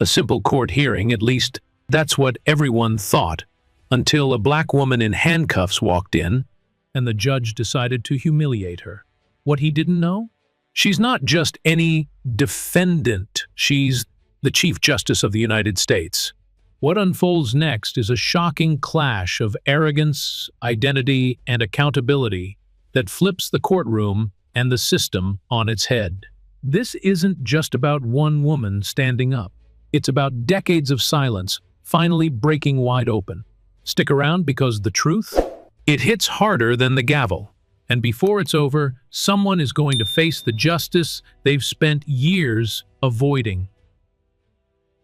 A simple court hearing, at least that's what everyone thought, until a black woman in handcuffs walked in, and the judge decided to humiliate her. What he didn't know? She's not just any defendant. She's the Chief Justice of the United States. What unfolds next is a shocking clash of arrogance, identity, and accountability that flips the courtroom and the system on its head. This isn't just about one woman standing up. It's about decades of silence finally breaking wide open. Stick around because the truth? It hits harder than the gavel. And before it's over, someone is going to face the justice they've spent years avoiding.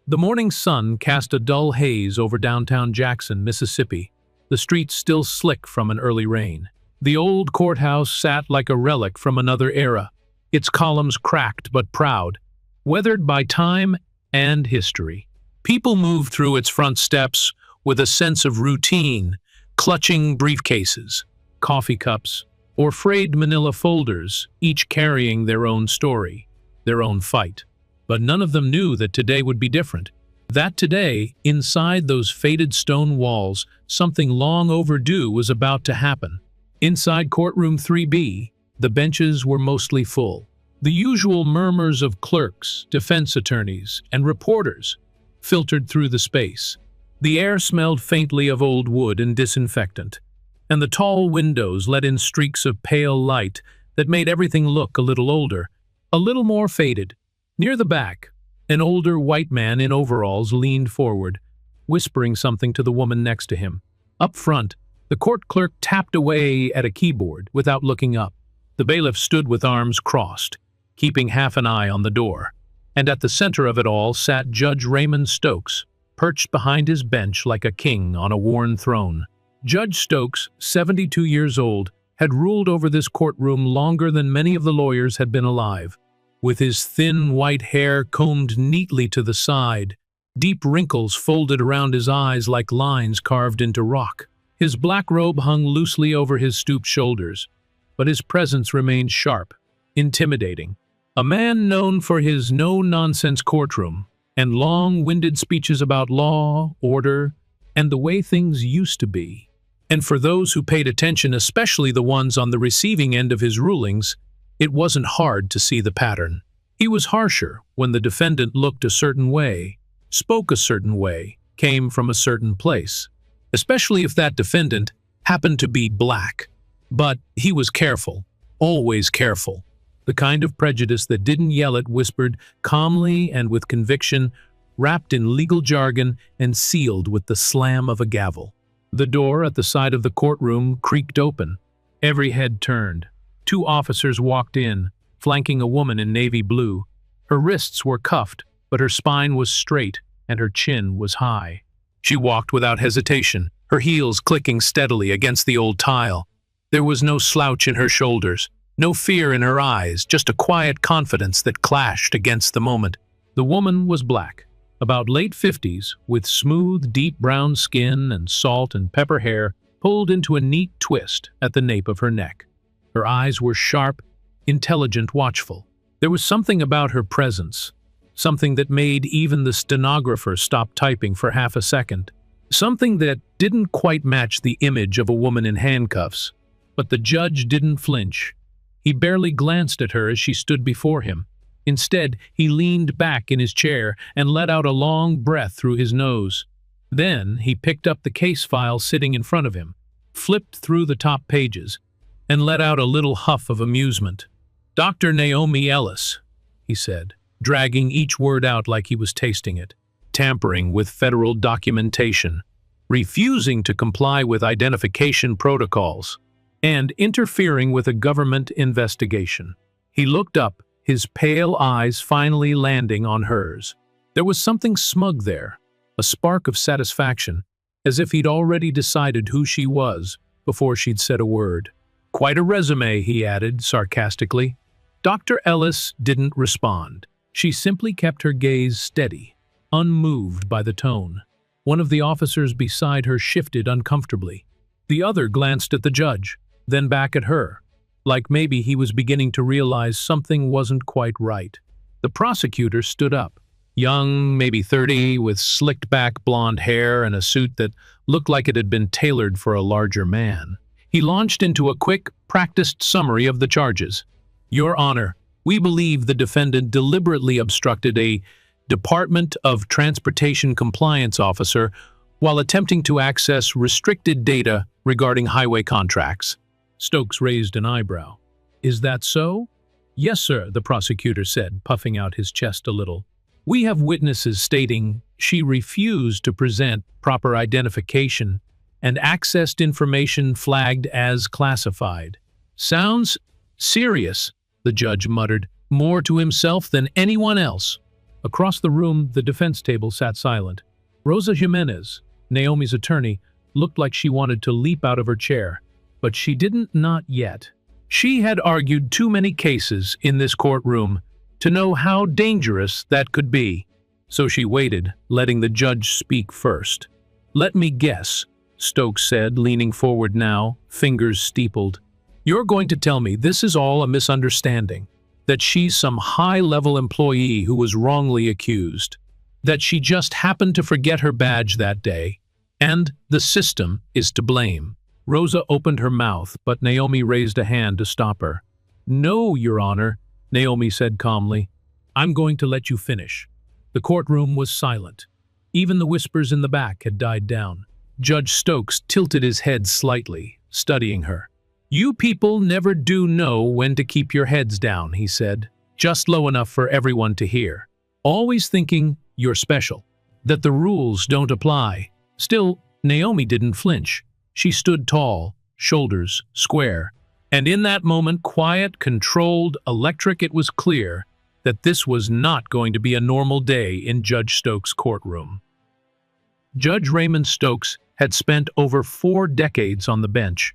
The morning sun cast a dull haze over downtown Jackson, Mississippi, the streets still slick from an early rain. The old courthouse sat like a relic from another era, its columns cracked but proud, weathered by time and history. People moved through its front steps with a sense of routine, clutching briefcases, coffee cups, or frayed manila folders, each carrying their own story, their own fight. But none of them knew that today would be different. That today, inside those faded stone walls, something long overdue was about to happen. Inside Courtroom 3B, the benches were mostly full. The usual murmurs of clerks, defense attorneys, and reporters filtered through the space. The air smelled faintly of old wood and disinfectant, and the tall windows let in streaks of pale light that made everything look a little older, a little more faded. Near the back, an older white man in overalls leaned forward, whispering something to the woman next to him. Up front, the court clerk tapped away at a keyboard without looking up. The bailiff stood with arms crossed, keeping half an eye on the door. And at the center of it all sat Judge Raymond Stokes, perched behind his bench like a king on a worn throne. Judge Stokes, 72 years old, had ruled over this courtroom longer than many of the lawyers had been alive. With his thin white hair combed neatly to the side, deep wrinkles folded around his eyes like lines carved into rock. His black robe hung loosely over his stooped shoulders, but his presence remained sharp, intimidating. A man known for his no-nonsense courtroom and long-winded speeches about law, order, and the way things used to be. And for those who paid attention, especially the ones on the receiving end of his rulings, it wasn't hard to see the pattern. He was harsher when the defendant looked a certain way, spoke a certain way, came from a certain place, especially if that defendant happened to be black. But he was careful, always careful. The kind of prejudice that didn't yell at, whispered calmly and with conviction, wrapped in legal jargon and sealed with the slam of a gavel. The door at the side of the courtroom creaked open. Every head turned. 2 officers walked in, flanking a woman in navy blue. Her wrists were cuffed, but her spine was straight and her chin was high. She walked without hesitation, her heels clicking steadily against the old tile. There was no slouch in her shoulders, no fear in her eyes, just a quiet confidence that clashed against the moment. The woman was black, about late 50s, with smooth, deep brown skin and salt and pepper hair pulled into a neat twist at the nape of her neck. Her eyes were sharp, intelligent, watchful. There was something about her presence, something that made even the stenographer stop typing for half a second. Something that didn't quite match the image of a woman in handcuffs. But the judge didn't flinch. He barely glanced at her as she stood before him. Instead, he leaned back in his chair and let out a long breath through his nose. Then he picked up the case file sitting in front of him, flipped through the top pages, and let out a little huff of amusement. "Dr. Naomi Ellis," he said, dragging each word out like he was tasting it. "Tampering with federal documentation, refusing to comply with identification protocols, and interfering with a government investigation." He looked up, his pale eyes finally landing on hers. There was something smug there, a spark of satisfaction, as if he'd already decided who she was before she'd said a word. "Quite a resume," he added sarcastically. Dr. Ellis didn't respond. She simply kept her gaze steady, unmoved by the tone. One of the officers beside her shifted uncomfortably. The other glanced at the judge, then back at her, like maybe he was beginning to realize something wasn't quite right. The prosecutor stood up. Young, maybe 30, with slicked-back blonde hair and a suit that looked like it had been tailored for a larger man. He launched into a quick, practiced summary of the charges. Your Honor, we believe the defendant deliberately obstructed a Department of Transportation compliance officer while attempting to access restricted data regarding highway contracts. Stokes raised an eyebrow. Is that so? Yes, sir, the prosecutor said, puffing out his chest a little. We have witnesses stating she refused to present proper identification and accessed information flagged as classified. Sounds serious, the judge muttered, more to himself than anyone else. Across the room, the defense table sat silent. Rosa Jimenez, Naomi's attorney, looked like she wanted to leap out of her chair, but she didn't, not yet. She had argued too many cases in this courtroom to know how dangerous that could be. So she waited, letting the judge speak first. Let me guess, Stokes said, leaning forward now, fingers steepled. You're going to tell me this is all a misunderstanding, that she's some high-level employee who was wrongly accused, that she just happened to forget her badge that day, and the system is to blame. Rosa opened her mouth, but Naomi raised a hand to stop her. No, Your Honor, Naomi said calmly. I'm going to let you finish. The courtroom was silent. Even the whispers in the back had died down. Judge Stokes tilted his head slightly, studying her. You people never do know when to keep your heads down, he said, just low enough for everyone to hear. Always thinking you're special, that the rules don't apply. Still, Naomi didn't flinch. She stood tall, shoulders square, and in that moment, quiet, controlled, electric, it was clear that this was not going to be a normal day in Judge Stokes' courtroom. Judge Raymond Stokes had spent over 4 decades on the bench,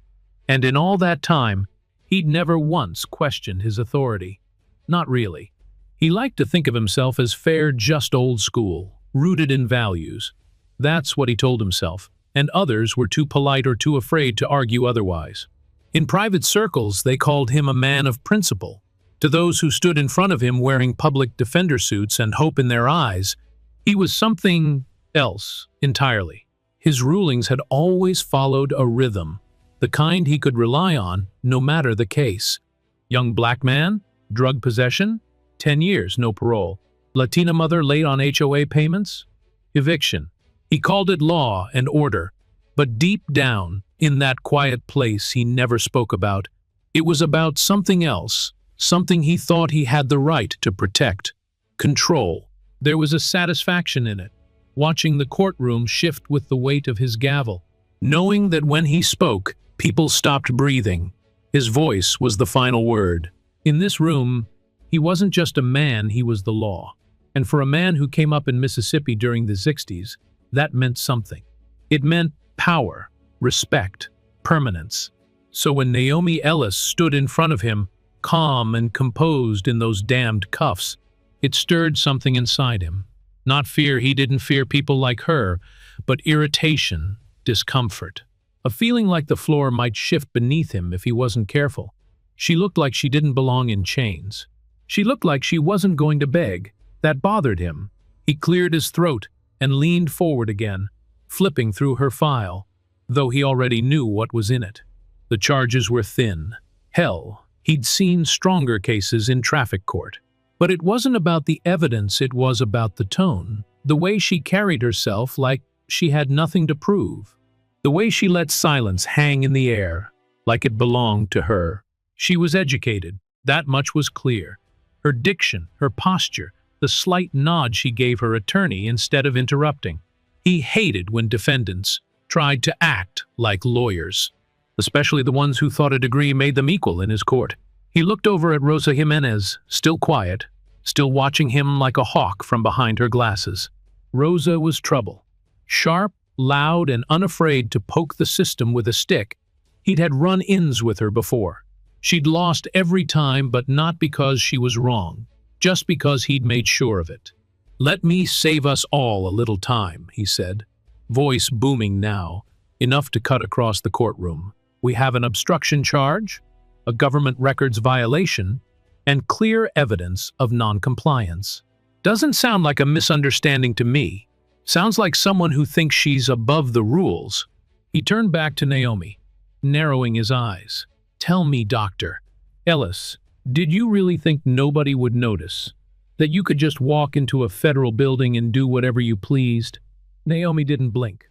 and in all that time, he'd never once questioned his authority. Not really. He liked to think of himself as fair, just old school, rooted in values. That's what he told himself, and others were too polite or too afraid to argue otherwise. In private circles, they called him a man of principle. To those who stood in front of him wearing public defender suits and hope in their eyes, he was something else entirely. His rulings had always followed a rhythm, the kind he could rely on no matter the case. Young black man, drug possession, 10 years, no parole. Latina mother late on HOA payments, eviction. He called it law and order, but deep down, in that quiet place he never spoke about, it was about something else, something he thought he had the right to protect. Control. There was a satisfaction in it, watching the courtroom shift with the weight of his gavel, knowing that when he spoke, people stopped breathing. His voice was the final word. In this room, he wasn't just a man, he was the law. And for a man who came up in Mississippi during the 60s, that meant something. It meant power, respect, permanence. So when Naomi Ellis stood in front of him, calm and composed in those damned cuffs, it stirred something inside him. Not fear, he didn't fear people like her, but irritation, discomfort. A feeling like the floor might shift beneath him if he wasn't careful. She looked like she didn't belong in chains. She looked like she wasn't going to beg. That bothered him. He cleared his throat and leaned forward again, flipping through her file, though he already knew what was in it. The charges were thin. Hell, he'd seen stronger cases in traffic court. But it wasn't about the evidence, it was about the tone, the way she carried herself like she had nothing to prove, the way she let silence hang in the air, like it belonged to her. She was educated, that much was clear. Her diction, her posture, the slight nod she gave her attorney instead of interrupting. He hated when defendants tried to act like lawyers, especially the ones who thought a degree made them equal in his court. He looked over at Rosa Jimenez, still quiet, still watching him like a hawk from behind her glasses. Rosa was trouble. Sharp, loud, and unafraid to poke the system with a stick. He'd had run-ins with her before. She'd lost every time, but not because she was wrong, just because he'd made sure of it. Let me save us all a little time, he said, voice booming now, enough to cut across the courtroom. We have an obstruction charge, a government records violation, and clear evidence of non-compliance. Doesn't sound like a misunderstanding to me. Sounds like someone who thinks she's above the rules. He turned back to Naomi, narrowing his eyes. Tell me, Dr. Ellis, did you really think nobody would notice? That you could just walk into a federal building and do whatever you pleased? Naomi didn't blink.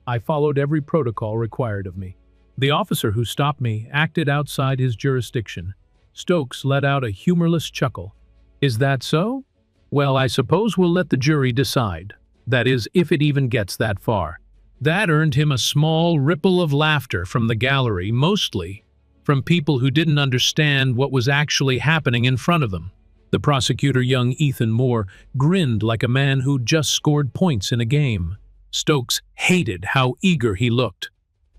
I followed every protocol required of me. The officer who stopped me acted outside his jurisdiction. Stokes let out a humorless chuckle. Is that so? Well, I suppose we'll let the jury decide. That is, if it even gets that far. That earned him a small ripple of laughter from the gallery, mostly from people who didn't understand what was actually happening in front of them. The prosecutor, young Ethan Moore, grinned like a man who'd just scored points in a game. Stokes hated how eager he looked,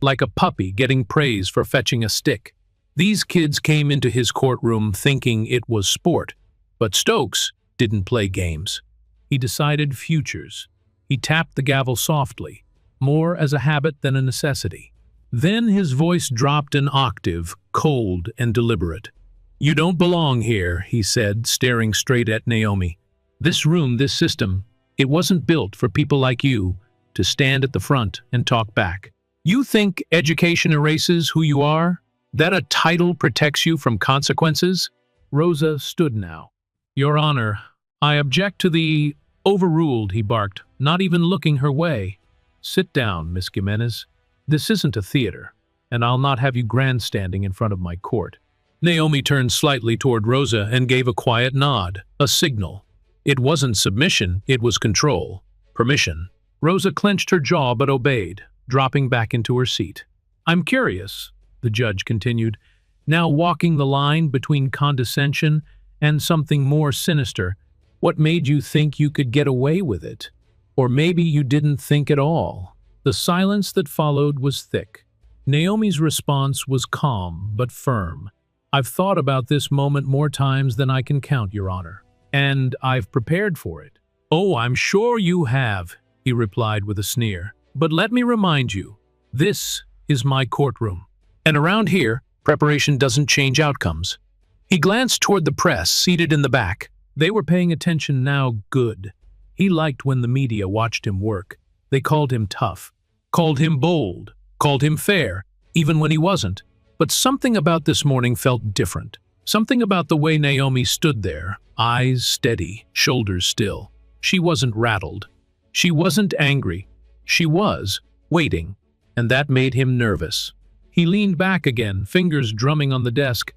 like a puppy getting praise for fetching a stick. These kids came into his courtroom thinking it was sport, but Stokes didn't play games. He decided futures. He tapped the gavel softly, more as a habit than a necessity. Then his voice dropped an octave, cold and deliberate. You don't belong here, he said, staring straight at Naomi. This room, this system, it wasn't built for people like you to stand at the front and talk back. You think education erases who you are? That a title protects you from consequences? Rosa stood now. Your Honor, I object to the overruled, he barked, not even looking her way. Sit down, Miss Jimenez. This isn't a theater, and I'll not have you grandstanding in front of my court. Naomi turned slightly toward Rosa and gave a quiet nod, a signal. It wasn't submission, it was control, permission. Rosa clenched her jaw but obeyed, dropping back into her seat. I'm curious, the judge continued, now walking the line between condescension and something more sinister. What made you think you could get away with it? Or maybe you didn't think at all. The silence that followed was thick. Naomi's response was calm but firm. I've thought about this moment more times than I can count, Your Honor, and I've prepared for it. Oh, I'm sure you have, he replied with a sneer. But let me remind you, this is my courtroom. And around here, preparation doesn't change outcomes. He glanced toward the press, seated in the back. They were paying attention now. Good. He liked when the media watched him work. They called him tough, called him bold, called him fair, even when he wasn't. But something about this morning felt different. Something about the way Naomi stood there, eyes steady, shoulders still. She wasn't rattled. She wasn't angry. She was waiting, and that made him nervous. He leaned back again, fingers drumming on the desk.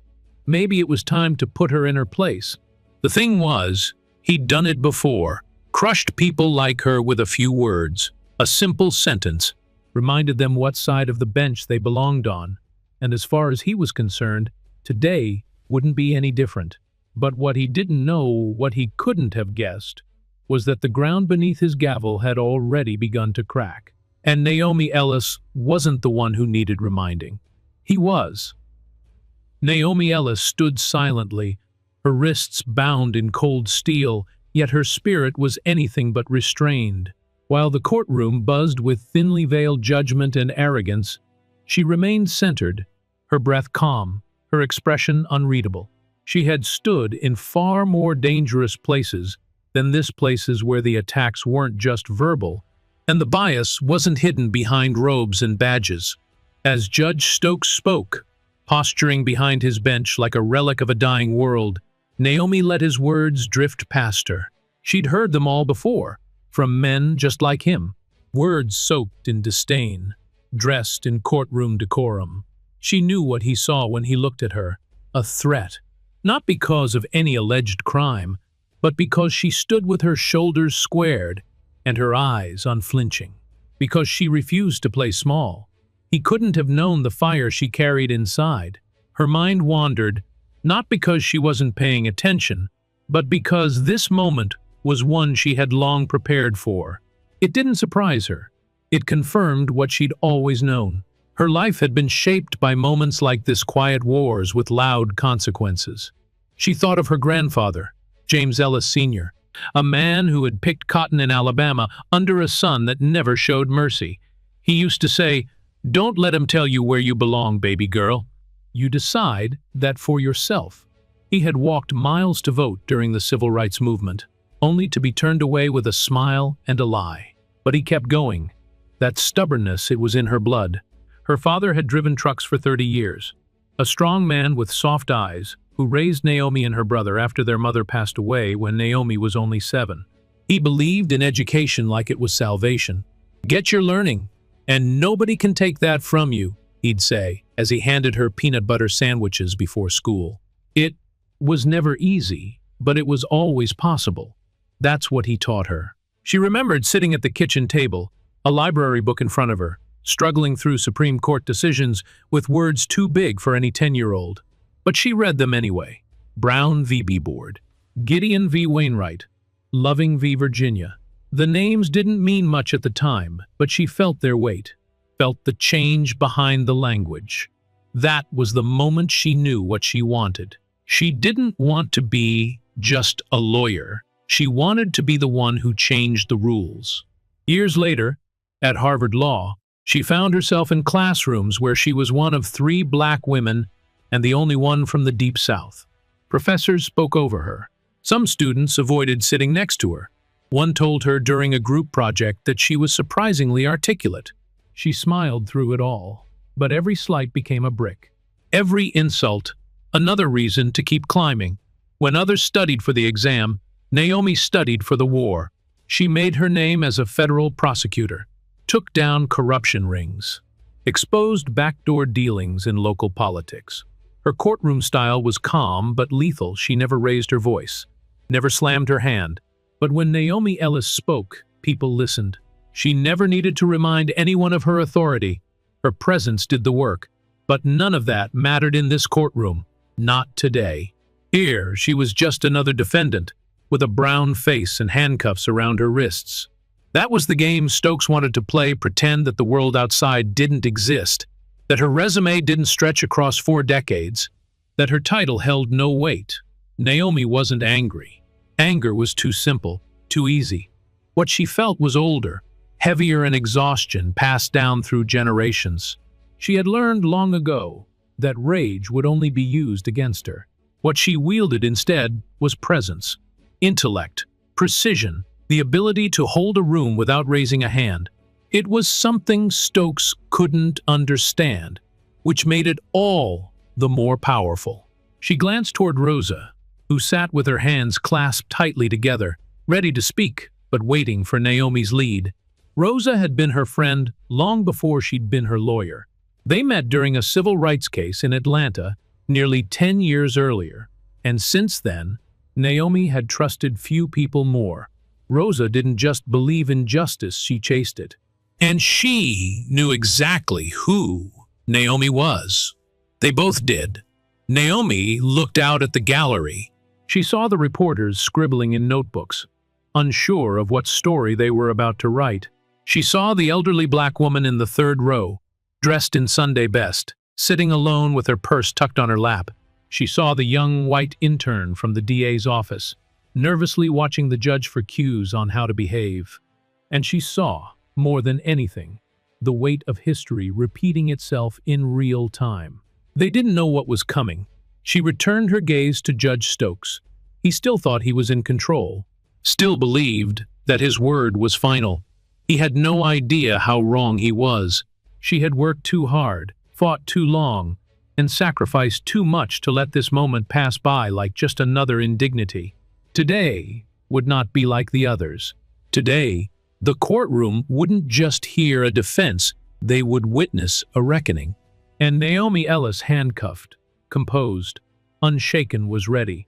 Maybe it was time to put her in her place. The thing was, he'd done it before, crushed people like her with a few words. A simple sentence reminded them what side of the bench they belonged on. And as far as he was concerned, today wouldn't be any different. But what he didn't know, what he couldn't have guessed, was that the ground beneath his gavel had already begun to crack. And Naomi Ellis wasn't the one who needed reminding. He was. Naomi Ellis stood silently, her wrists bound in cold steel, yet her spirit was anything but restrained. While the courtroom buzzed with thinly veiled judgment and arrogance, she remained centered, her breath calm, her expression unreadable. She had stood in far more dangerous places than this, places where the attacks weren't just verbal, and the bias wasn't hidden behind robes and badges. As Judge Stokes spoke, posturing behind his bench like a relic of a dying world, Naomi let his words drift past her. She'd heard them all before, from men just like him. Words soaked in disdain, dressed in courtroom decorum. She knew what he saw when he looked at her, a threat, not because of any alleged crime, but because she stood with her shoulders squared and her eyes unflinching, because she refused to play small. He couldn't have known the fire she carried inside. Her mind wandered, not because she wasn't paying attention, but because this moment was one she had long prepared for. It didn't surprise her. It confirmed what she'd always known. Her life had been shaped by moments like this, quiet wars with loud consequences. She thought of her grandfather, James Ellis Sr., a man who had picked cotton in Alabama under a sun that never showed mercy. He used to say, "Don't let him tell you where you belong, baby girl. You decide that for yourself." He had walked miles to vote during the civil rights movement. only to be turned away with a smile and a lie. But he kept going. That stubbornness, it was in her blood. Her father had driven trucks for 30 years. A strong man with soft eyes, who raised Naomi and her brother after their mother passed away when Naomi was only 7. He believed in education like it was salvation. "Get your learning, and nobody can take that from you," he'd say, as he handed her peanut butter sandwiches before school. It was never easy, but it was always possible. That's what he taught her. She remembered sitting at the kitchen table, a library book in front of her, struggling through Supreme Court decisions with words too big for any 10-year-old. But she read them anyway. Brown v. Board, Gideon v. Wainwright, Loving v. Virginia. The names didn't mean much at the time, but she felt their weight, felt the change behind the language. That was the moment she knew what she wanted. She didn't want to be just a lawyer. She wanted to be the one who changed the rules. Years later, at Harvard Law, she found herself in classrooms where she was one of 3 black women and the only one from the Deep South. Professors spoke over her. Some students avoided sitting next to her. One told her during a group project that she was surprisingly articulate. She smiled through it all, but every slight became a brick. Every insult, another reason to keep climbing. When others studied for the exam, Naomi studied for the war. She made her name as a federal prosecutor, took down corruption rings, exposed backdoor dealings in local politics. Her courtroom style was calm but lethal. She never raised her voice, never slammed her hand. But when Naomi Ellis spoke, people listened. She never needed to remind anyone of her authority. Her presence did the work. But none of that mattered in this courtroom. Not today. Here, she was just another defendant, with a brown face and handcuffs around her wrists. That was the game Stokes wanted to play, pretend that the world outside didn't exist, that her resume didn't stretch across 4 decades, that her title held no weight. Naomi wasn't angry. Anger was too simple, too easy. What she felt was older, heavier in exhaustion passed down through generations. She had learned long ago that rage would only be used against her. What she wielded instead was presence, intellect, precision, the ability to hold a room without raising a hand. It was something Stokes couldn't understand, which made it all the more powerful. She glanced toward Rosa, who sat with her hands clasped tightly together, ready to speak, but waiting for Naomi's lead. Rosa had been her friend long before she'd been her lawyer. They met during a civil rights case in Atlanta nearly 10 years earlier, and since then, Naomi had trusted few people more. Rosa didn't just believe in justice, she chased it. And she knew exactly who Naomi was. They both did. Naomi looked out at the gallery. She saw the reporters scribbling in notebooks, unsure of what story they were about to write. She saw the elderly black woman in the 3rd row, dressed in Sunday best, sitting alone with her purse tucked on her lap. She saw the young white intern from the DA's office, nervously watching the judge for cues on how to behave. And she saw, more than anything, the weight of history repeating itself in real time. They didn't know what was coming. She returned her gaze to Judge Stokes. He still thought he was in control, still believed that his word was final. He had no idea how wrong he was. She had worked too hard, fought too long, and sacrificed too much to let this moment pass by like just another indignity. Today would not be like the others. Today, the courtroom wouldn't just hear a defense, they would witness a reckoning. And Naomi Ellis, handcuffed, composed, unshaken, was ready.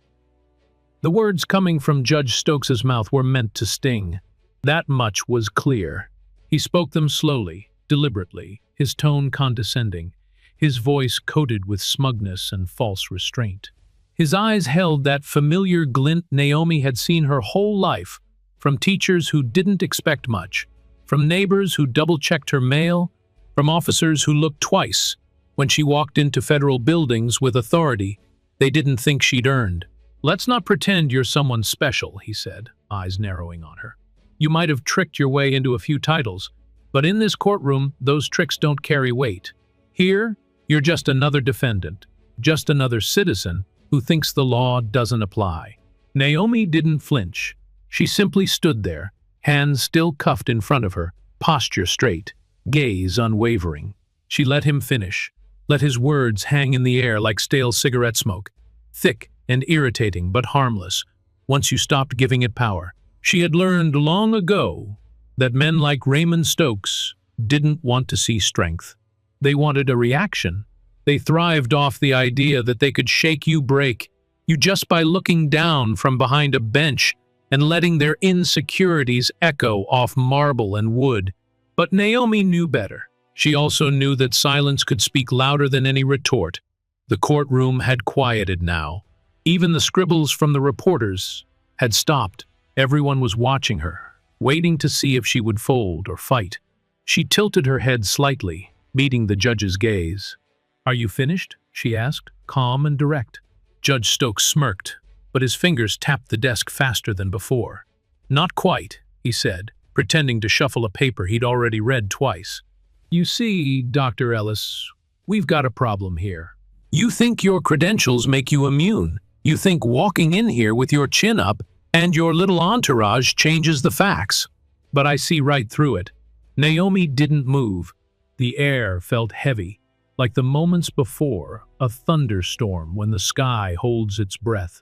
The words coming from Judge Stokes's mouth were meant to sting. That much was clear. He spoke them slowly, deliberately, his tone condescending, his voice coated with smugness and false restraint. His eyes held that familiar glint Naomi had seen her whole life, from teachers who didn't expect much, from neighbors who double-checked her mail, from officers who looked twice when she walked into federal buildings with authority they didn't think she'd earned. "Let's not pretend you're someone special," he said, eyes narrowing on her. "You might have tricked your way into a few titles, but in this courtroom, those tricks don't carry weight. Here, you're just another defendant, just another citizen who thinks the law doesn't apply." Naomi didn't flinch. She simply stood there, hands still cuffed in front of her, posture straight, gaze unwavering. She let him finish, let his words hang in the air like stale cigarette smoke, thick and irritating but harmless, once you stopped giving it power. She had learned long ago that men like Raymond Stokes didn't want to see strength. They wanted a reaction. They thrived off the idea that they could shake you, break you just by looking down from behind a bench and letting their insecurities echo off marble and wood. But Naomi knew better. She also knew that silence could speak louder than any retort. The courtroom had quieted now. Even the scribbles from the reporters had stopped. Everyone was watching her, waiting to see if she would fold or fight. She tilted her head slightly, meeting the judge's gaze. "Are you finished?" she asked, calm and direct. Judge Stokes smirked, but his fingers tapped the desk faster than before. "Not quite," he said, pretending to shuffle a paper he'd already read twice. "You see, Dr. Ellis, we've got a problem here. You think your credentials make you immune. You think walking in here with your chin up and your little entourage changes the facts. But I see right through it." Naomi didn't move. The air felt heavy, like the moments before a thunderstorm when the sky holds its breath.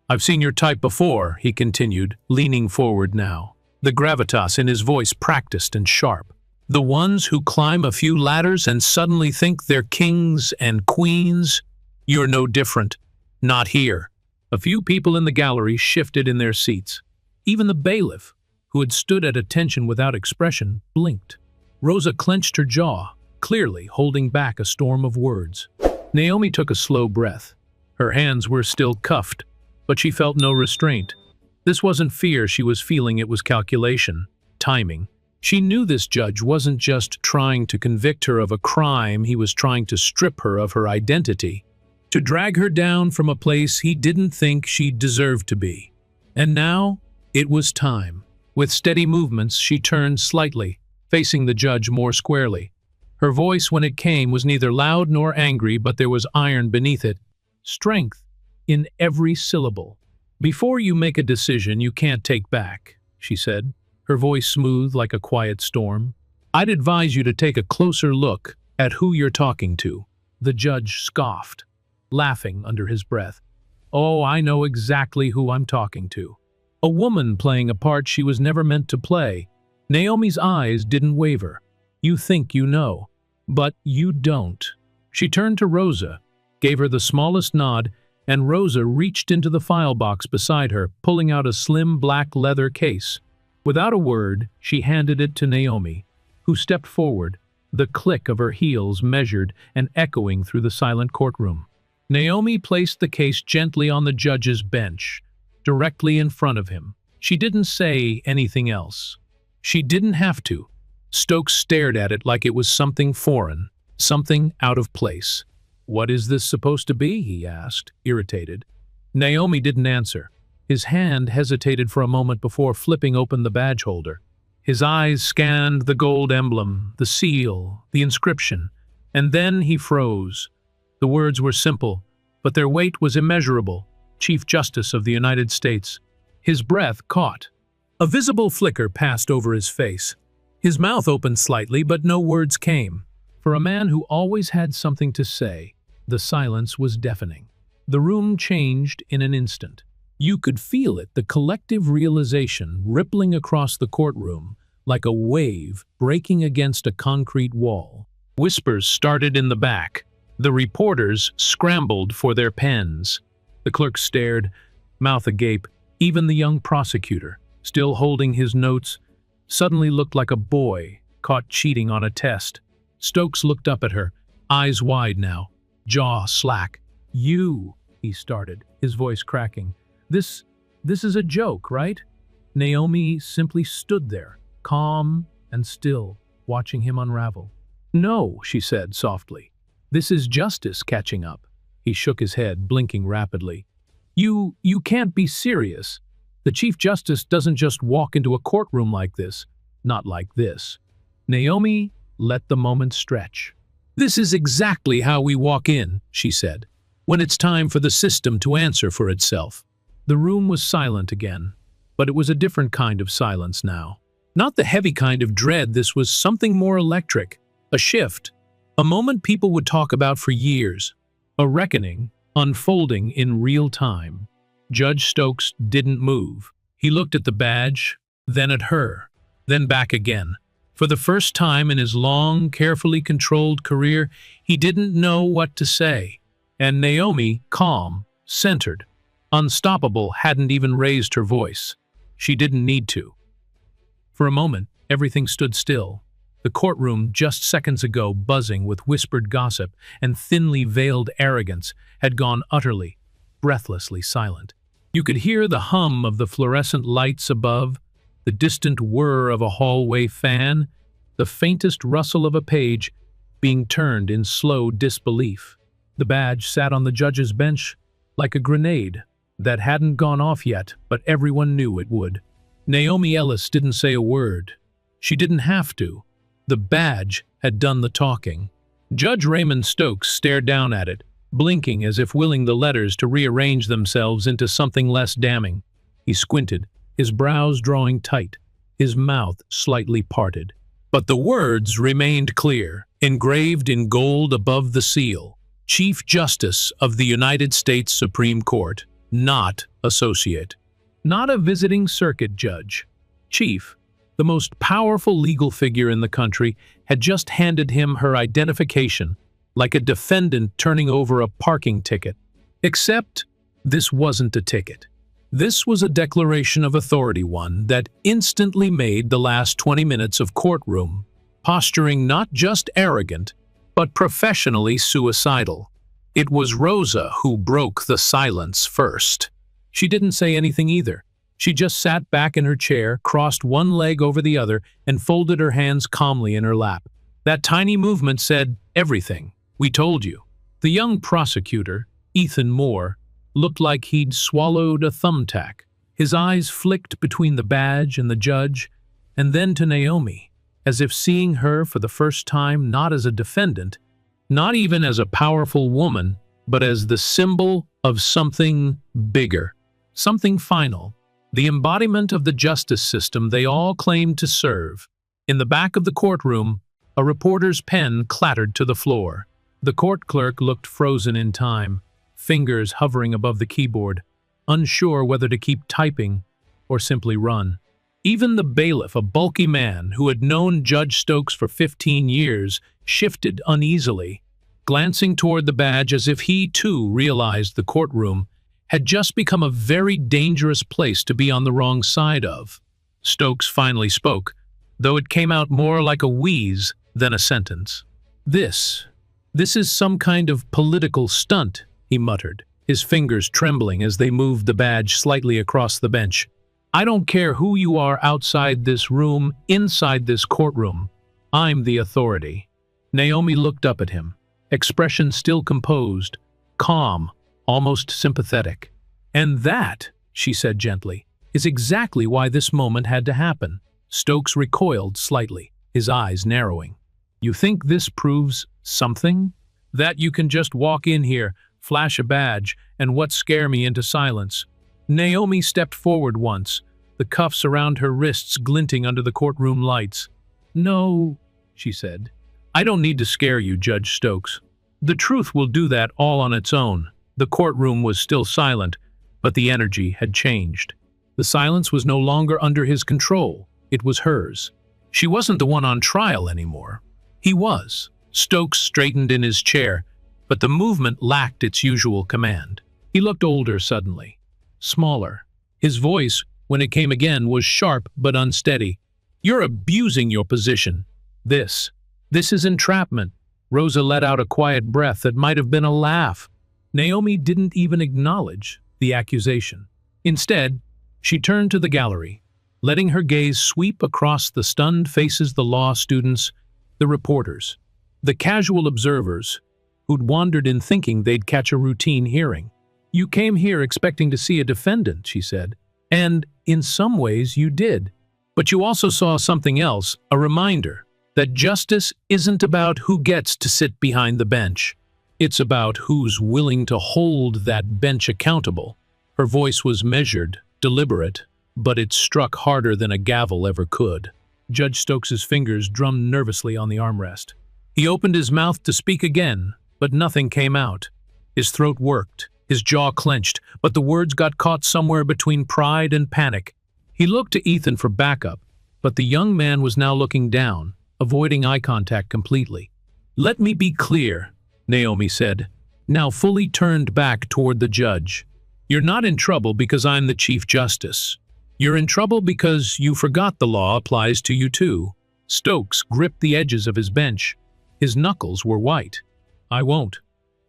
"I've seen your type before," he continued, leaning forward now, the gravitas in his voice practiced and sharp. "The ones who climb a few ladders and suddenly think they're kings and queens. You're no different. Not here." A few people in the gallery shifted in their seats. Even the bailiff, who had stood at attention without expression, blinked. Rosa clenched her jaw, clearly holding back a storm of words. Naomi took a slow breath. Her hands were still cuffed, but she felt no restraint. This wasn't fear she was feeling, it was calculation, timing. She knew this judge wasn't just trying to convict her of a crime, he was trying to strip her of her identity, to drag her down from a place he didn't think she deserved to be. And now, it was time. With steady movements, she turned slightly, facing the judge more squarely. Her voice, when it came, was neither loud nor angry, but there was iron beneath it. Strength in every syllable. "Before you make a decision you can't take back," she said, her voice smooth like a quiet storm, "I'd advise you to take a closer look at who you're talking to." The judge scoffed, laughing under his breath. "Oh, I know exactly who I'm talking to. A woman playing a part she was never meant to play." Naomi's eyes didn't waver. "You think you know, but you don't." She turned to Rosa, gave her the smallest nod, and Rosa reached into the file box beside her, pulling out a slim black leather case. Without a word, she handed it to Naomi, who stepped forward, the click of her heels measured and echoing through the silent courtroom. Naomi placed the case gently on the judge's bench, directly in front of him. She didn't say anything else. She didn't have to. Stokes stared at it like it was something foreign, something out of place. "What is this supposed to be?" he asked, irritated. Naomi didn't answer. His hand hesitated for a moment before flipping open the badge holder. His eyes scanned the gold emblem, the seal, the inscription, and then he froze. The words were simple, but their weight was immeasurable. Chief Justice of the United States. His breath caught. A visible flicker passed over his face. His mouth opened slightly, but no words came. For a man who always had something to say, the silence was deafening. The room changed in an instant. You could feel it, the collective realization rippling across the courtroom like a wave breaking against a concrete wall. Whispers started in the back. The reporters scrambled for their pens. The clerk stared, mouth agape. Even the young prosecutor, still holding his notes, suddenly looked like a boy caught cheating on a test. Stokes looked up at her, eyes wide now, jaw slack. "You," he started, his voice cracking. This is a joke, right?" Naomi simply stood there, calm and still, watching him unravel. "No," she said softly. "This is justice catching up." He shook his head, blinking rapidly. You can't be serious. The Chief Justice doesn't just walk into a courtroom like this. Not like this." Naomi let the moment stretch. "This is exactly how we walk in," she said, "when it's time for the system to answer for itself." The room was silent again. But it was a different kind of silence now. Not the heavy kind of dread, this was something more electric. A shift. A moment people would talk about for years. A reckoning, unfolding in real time. Judge Stokes didn't move. He looked at the badge, then at her, then back again. For the first time in his long, carefully controlled career, he didn't know what to say. And Naomi, calm, centered, unstoppable, hadn't even raised her voice. She didn't need to. For a moment, everything stood still. The courtroom, just seconds ago buzzing with whispered gossip and thinly veiled arrogance, had gone utterly, breathlessly silent. You could hear the hum of the fluorescent lights above, the distant whir of a hallway fan, the faintest rustle of a page being turned in slow disbelief. The badge sat on the judge's bench like a grenade that hadn't gone off yet, but everyone knew it would. Naomi Ellis didn't say a word. She didn't have to. The badge had done the talking. Judge Raymond Stokes stared down at it, blinking as if willing the letters to rearrange themselves into something less damning. He squinted, his brows drawing tight, his mouth slightly parted. But the words remained clear, engraved in gold above the seal. Chief Justice of the United States Supreme Court, not associate. Not a visiting circuit judge. Chief, the most powerful legal figure in the country, had just handed him her identification, like a defendant turning over a parking ticket. Except this wasn't a ticket. This was a declaration of authority, one that instantly made the last 20 minutes of courtroom posturing not just arrogant, but professionally suicidal. It was Rosa who broke the silence first. She didn't say anything either. She just sat back in her chair, crossed one leg over the other, and folded her hands calmly in her lap. That tiny movement said, "Everything. We told you." The young prosecutor, Ethan Moore, looked like he'd swallowed a thumbtack. His eyes flicked between the badge and the judge, and then to Naomi, as if seeing her for the first time not as a defendant, not even as a powerful woman, but as the symbol of something bigger, something final, the embodiment of the justice system they all claimed to serve. In the back of the courtroom, a reporter's pen clattered to the floor. The court clerk looked frozen in time, fingers hovering above the keyboard, unsure whether to keep typing or simply run. Even the bailiff, a bulky man who had known Judge Stokes for 15 years, shifted uneasily, glancing toward the badge as if he too realized the courtroom had just become a very dangerous place to be on the wrong side of. Stokes finally spoke, though it came out more like a wheeze than a sentence. This is some kind of political stunt," he muttered, his fingers trembling as they moved the badge slightly across the bench. "I don't care who you are outside this room, inside this courtroom. I'm the authority." Naomi looked up at him, expression still composed, calm, almost sympathetic. "And that," she said gently, "is exactly why this moment had to happen." Stokes recoiled slightly, his eyes narrowing. "You think this proves something? That you can just walk in here, flash a badge, and what scare me into silence?" Naomi stepped forward once, the cuffs around her wrists glinting under the courtroom lights. "No," she said. "I don't need to scare you, Judge Stokes. The truth will do that all on its own." The courtroom was still silent, but the energy had changed. The silence was no longer under his control. It was hers. She wasn't the one on trial anymore. He was. Stokes straightened in his chair, but the movement lacked its usual command. He looked older suddenly, smaller. His voice, when it came again, was sharp but unsteady. "You're abusing your position. This is entrapment." Rosa let out a quiet breath that might have been a laugh. Naomi didn't even acknowledge the accusation. Instead, she turned to the gallery, letting her gaze sweep across the stunned faces, the law students, the reporters, the casual observers who'd wandered in thinking they'd catch a routine hearing. "You came here expecting to see a defendant," she said, "and in some ways you did. But you also saw something else, a reminder that justice isn't about who gets to sit behind the bench. It's about who's willing to hold that bench accountable." Her voice was measured, deliberate, but it struck harder than a gavel ever could. Judge Stokes's fingers drummed nervously on the armrest. He opened his mouth to speak again, but nothing came out. His throat worked, his jaw clenched, but the words got caught somewhere between pride and panic. He looked to Ethan for backup, but the young man was now looking down, avoiding eye contact completely. "Let me be clear," Naomi said, now fully turned back toward the judge. "You're not in trouble because I'm the Chief Justice. You're in trouble because you forgot the law applies to you too." Stokes gripped the edges of his bench. His knuckles were white. "I won't,"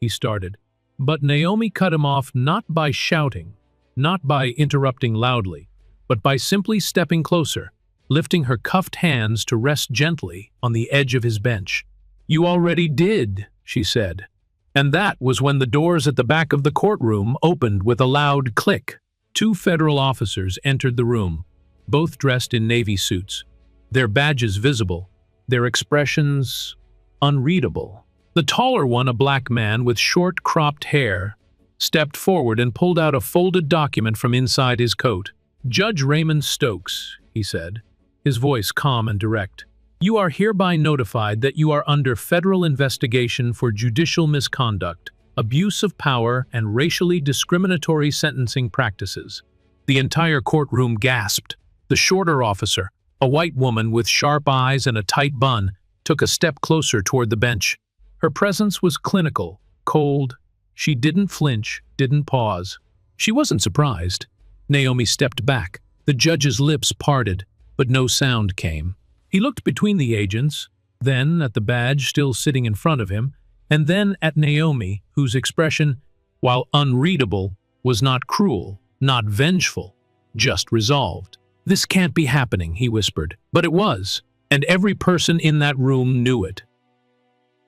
he started. But Naomi cut him off, not by shouting, not by interrupting loudly, but by simply stepping closer, lifting her cuffed hands to rest gently on the edge of his bench. "You already did," she said. And that was when the doors at the back of the courtroom opened with a loud click. 2 federal officers entered the room, both dressed in Navy suits, their badges visible, their expressions unreadable. The taller one, a black man with short, cropped hair, stepped forward and pulled out a folded document from inside his coat. "Judge Raymond Stokes," he said, his voice calm and direct. "You are hereby notified that you are under federal investigation for judicial misconduct, abuse of power, and racially discriminatory sentencing practices." The entire courtroom gasped. The shorter officer, a white woman with sharp eyes and a tight bun, took a step closer toward the bench. Her presence was clinical, cold. She didn't flinch, didn't pause. She wasn't surprised. Naomi stepped back. The judge's lips parted, but no sound came. He looked between the agents, then at the badge still sitting in front of him, and then at Naomi, whose expression, while unreadable, was not cruel, not vengeful, just resolved. "This can't be happening," he whispered. But it was, and every person in that room knew it.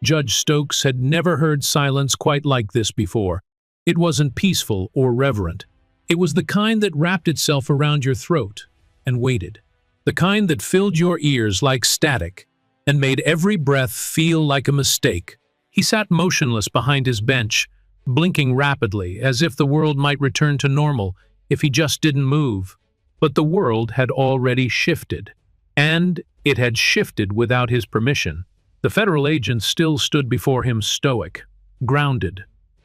Judge Stokes had never heard silence quite like this before. It wasn't peaceful or reverent. It was the kind that wrapped itself around your throat and waited. The kind that filled your ears like static and made every breath feel like a mistake. He sat motionless behind his bench, blinking rapidly, as if the world might return to normal if he just didn't move. But the world had already shifted, and it had shifted without his permission. The federal agents still stood before him stoic, grounded,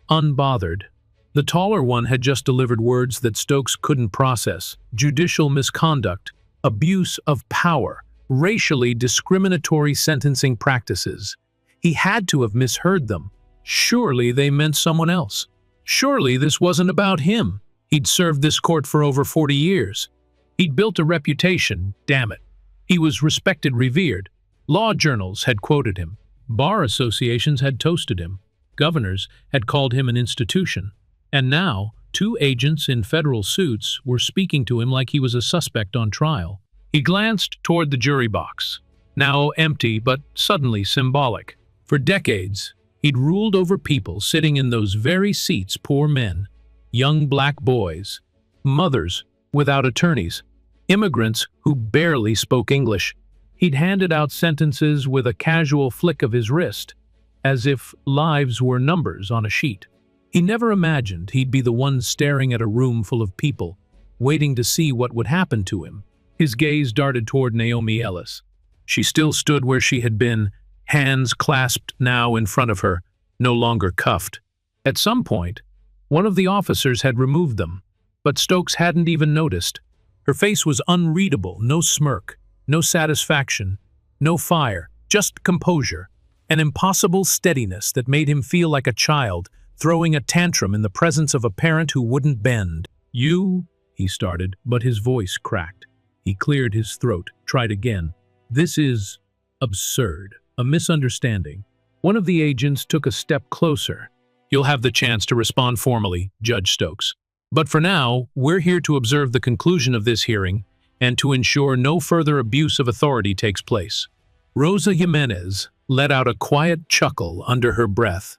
unbothered. The taller one had just delivered words that Stokes couldn't process: judicial misconduct, abuse of power, racially discriminatory sentencing practices. He had to have misheard them. Surely they meant someone else. Surely this wasn't about him. He'd served this court for over 40 years. He'd built a reputation, damn it. He was respected, revered. Law journals had quoted him. Bar associations had toasted him. Governors had called him an institution. And now, 2 agents in federal suits were speaking to him like he was a suspect on trial. He glanced toward the jury box, now empty but suddenly symbolic. For decades, he'd ruled over people sitting in those very seats, poor men, young black boys, mothers without attorneys, immigrants who barely spoke English. He'd handed out sentences with a casual flick of his wrist, as if lives were numbers on a sheet. He never imagined he'd be the one staring at a room full of people, waiting to see what would happen to him. His gaze darted toward Naomi Ellis. She still stood where she had been, hands clasped now in front of her, no longer cuffed. At some point, one of the officers had removed them, but Stokes hadn't even noticed. Her face was unreadable, no smirk, no satisfaction, no fire, just composure, an impossible steadiness that made him feel like a child throwing a tantrum in the presence of a parent who wouldn't bend. "You," he started, but his voice cracked. He cleared his throat, tried again. "This is absurd, a misunderstanding." One of the agents took a step closer. "You'll have the chance to respond formally, Judge Stokes. But for now, we're here to observe the conclusion of this hearing and to ensure no further abuse of authority takes place." Rosa Jimenez let out a quiet chuckle under her breath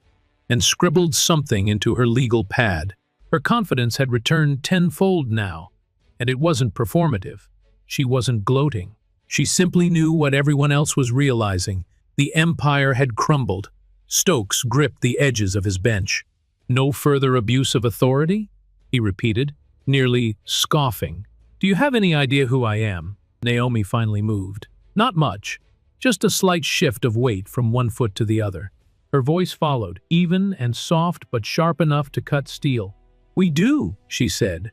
and scribbled something into her legal pad. Her confidence had returned tenfold now, and it wasn't performative. She wasn't gloating. She simply knew what everyone else was realizing. The empire had crumbled. Stokes gripped the edges of his bench. "No further abuse of authority?" he repeated, nearly scoffing. Do you have any idea who I am? Naomi finally moved. Not much. Just a slight shift of weight from one foot to the other. Her voice followed, even and soft but sharp enough to cut steel. We do, she said.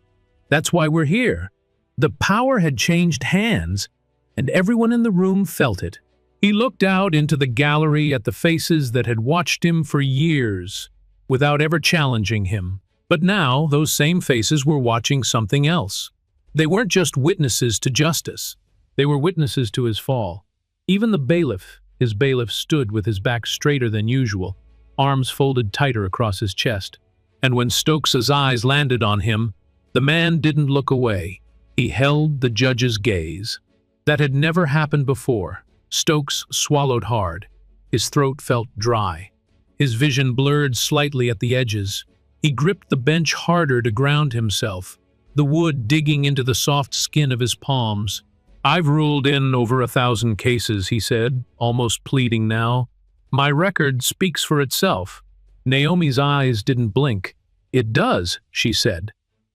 That's why we're here. The power had changed hands, and everyone in the room felt it. He looked out into the gallery at the faces that had watched him for years, without ever challenging him. But now, those same faces were watching something else. They weren't just witnesses to justice. They were witnesses to his fall. Even the bailiff, his bailiff stood with his back straighter than usual, arms folded tighter across his chest. And when Stokes's eyes landed on him, the man didn't look away. He held the judge's gaze. That had never happened before. Stokes swallowed hard. His throat felt dry. His vision blurred slightly at the edges. He gripped the bench harder to ground himself, the wood digging into the soft skin of his palms. I've ruled in over 1,000 cases, he said, almost pleading now. My record speaks for itself. Naomi's eyes didn't blink. It does, she said.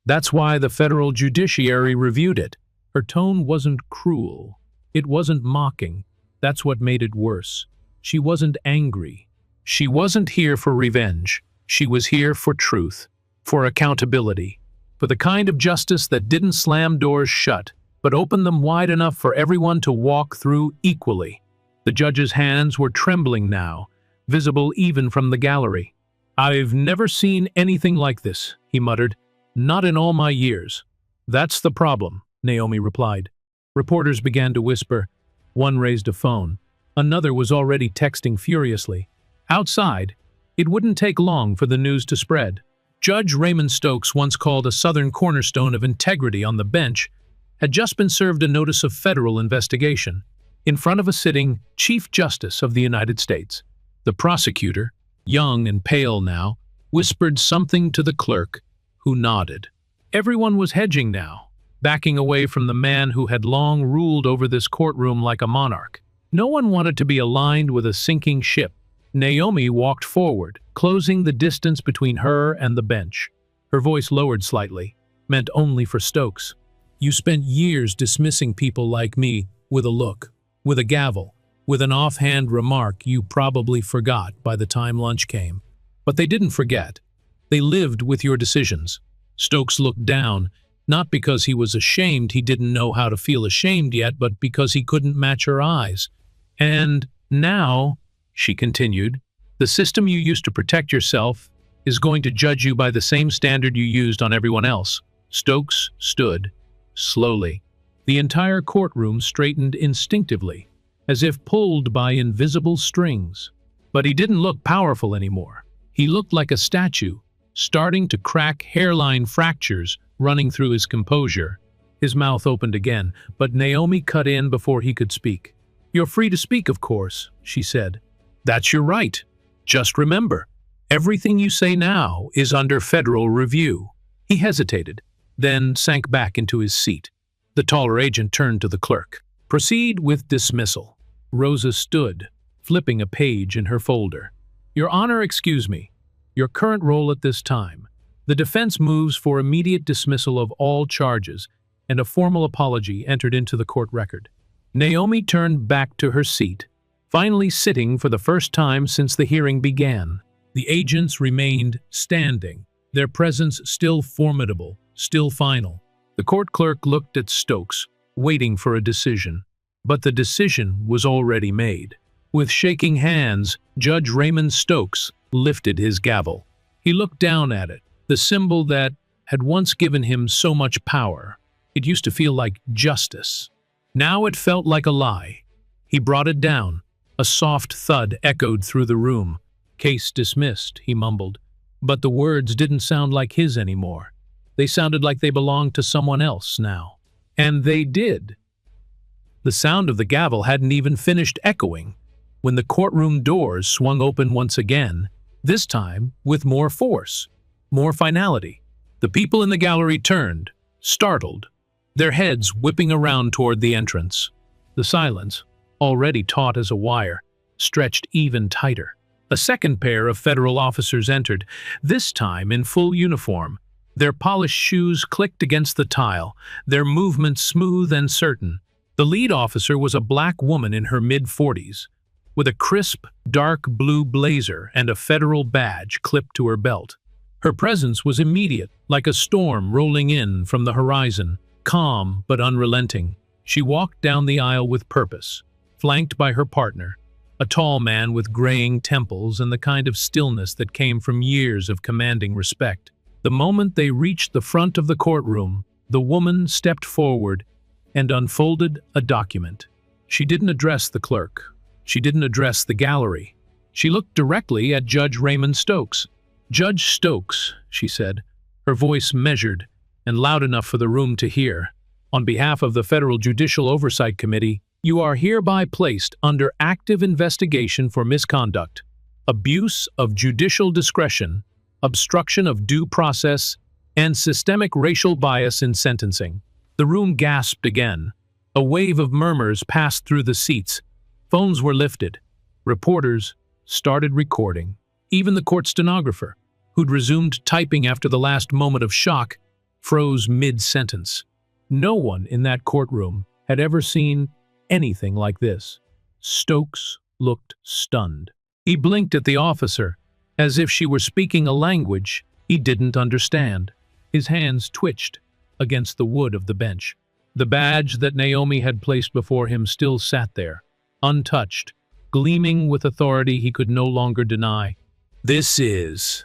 That's why the federal judiciary reviewed it. Her tone wasn't cruel. It wasn't mocking. That's what made it worse. She wasn't angry. She wasn't here for revenge. She was here for truth, for accountability, for the kind of justice that didn't slam doors shut, but opened them wide enough for everyone to walk through equally. The judge's hands were trembling now, visible even from the gallery. I've never seen anything like this, he muttered. Not in all my years. That's the problem, Naomi replied. Reporters began to whisper. One raised a phone. Another was already texting furiously. Outside, it wouldn't take long for the news to spread. Judge Raymond Stokes, once called a southern cornerstone of integrity on the bench, had just been served a notice of federal investigation in front of a sitting Chief Justice of the United States. The prosecutor, young and pale now, whispered something to the clerk, who nodded. Everyone was hedging now, backing away from the man who had long ruled over this courtroom like a monarch. No one wanted to be aligned with a sinking ship. Naomi walked forward, closing the distance between her and the bench. Her voice lowered slightly, meant only for Stokes. You spent years dismissing people like me with a look, with a gavel, with an offhand remark you probably forgot by the time lunch came. But they didn't forget. They lived with your decisions. Stokes looked down, not because he was ashamed he didn't know how to feel ashamed yet, but because he couldn't match her eyes. And now, she continued, the system you used to protect yourself is going to judge you by the same standard you used on everyone else. Stokes stood, slowly. The entire courtroom straightened instinctively, as if pulled by invisible strings. But he didn't look powerful anymore. He looked like a statue, starting to crack hairline fractures running through his composure. His mouth opened again, but Naomi cut in before he could speak. You're free to speak, of course, she said. That's your right. Just remember, everything you say now is under federal review. He hesitated, then sank back into his seat. The taller agent turned to the clerk. Proceed with dismissal. Rosa stood, flipping a page in her folder. Your Honor, excuse me. Your current role at this time. The defense moves for immediate dismissal of all charges, and a formal apology entered into the court record. Naomi turned back to her seat, finally sitting for the first time since the hearing began. The agents remained standing, their presence still formidable, still final. The court clerk looked at Stokes, waiting for a decision. But the decision was already made. With shaking hands, Judge Raymond Stokes lifted his gavel. He looked down at it, the symbol that had once given him so much power. It used to feel like justice. Now it felt like a lie. He brought it down. A soft thud echoed through the room. Case dismissed, he mumbled. But the words didn't sound like his anymore. They sounded like they belonged to someone else now. And they did. The sound of the gavel hadn't even finished echoing when the courtroom doors swung open once again, this time with more force, more finality. The people in the gallery turned, startled, their heads whipping around toward the entrance. The silence, already taut as a wire, stretched even tighter. A second pair of federal officers entered, this time in full uniform, Their polished shoes clicked against the tile, their movements smooth and certain. The lead officer was a black woman in her mid-40s, with a crisp, dark blue blazer and a federal badge clipped to her belt. Her presence was immediate, like a storm rolling in from the horizon, calm but unrelenting. She walked down the aisle with purpose, flanked by her partner, a tall man with graying temples and the kind of stillness that came from years of commanding respect. The moment they reached the front of the courtroom, the woman stepped forward and unfolded a document. She didn't address the clerk. She didn't address the gallery. She looked directly at Judge Raymond Stokes. "Judge Stokes," she said, her voice measured and loud enough for the room to hear. "On behalf of the Federal Judicial Oversight Committee, you are hereby placed under active investigation for misconduct, abuse of judicial discretion, obstruction of due process, and systemic racial bias in sentencing." The room gasped again. A wave of murmurs passed through the seats. Phones were lifted. Reporters started recording. Even the court stenographer, who'd resumed typing after the last moment of shock, froze mid-sentence. No one in that courtroom had ever seen anything like this. Stokes looked stunned. He blinked at the officer, as if she were speaking a language he didn't understand. His hands twitched against the wood of the bench. The badge that Naomi had placed before him still sat there, untouched, gleaming with authority he could no longer deny. This is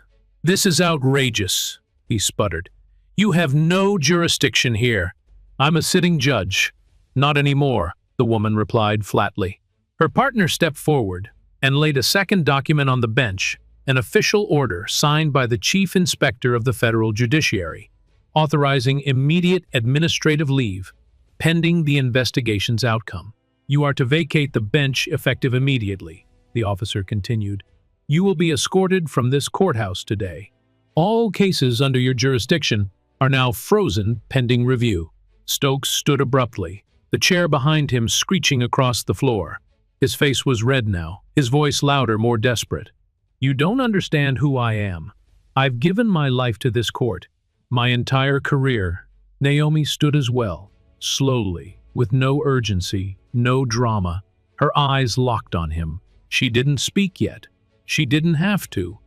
outrageous," he sputtered. "You have no jurisdiction here. I'm a sitting judge." "Not anymore," the woman replied flatly. Her partner stepped forward and laid a second document on the bench, an official order signed by the Chief Inspector of the Federal Judiciary, authorizing immediate administrative leave, pending the investigation's outcome. "You are to vacate the bench effective immediately," the officer continued. "You will be escorted from this courthouse today. All cases under your jurisdiction are now frozen pending review." Stokes stood abruptly, the chair behind him screeching across the floor. His face was red now, his voice louder, more desperate. "You don't understand who I am. I've given my life to this court, my entire career." Naomi stood as well, slowly, with no urgency, no drama, her eyes locked on him. She didn't speak yet. She didn't have to.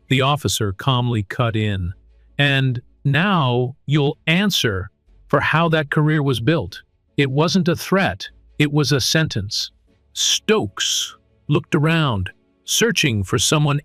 The officer calmly cut in. "And now you'll answer for how that career was built. It wasn't a threat. It was a sentence." Stokes looked around, searching for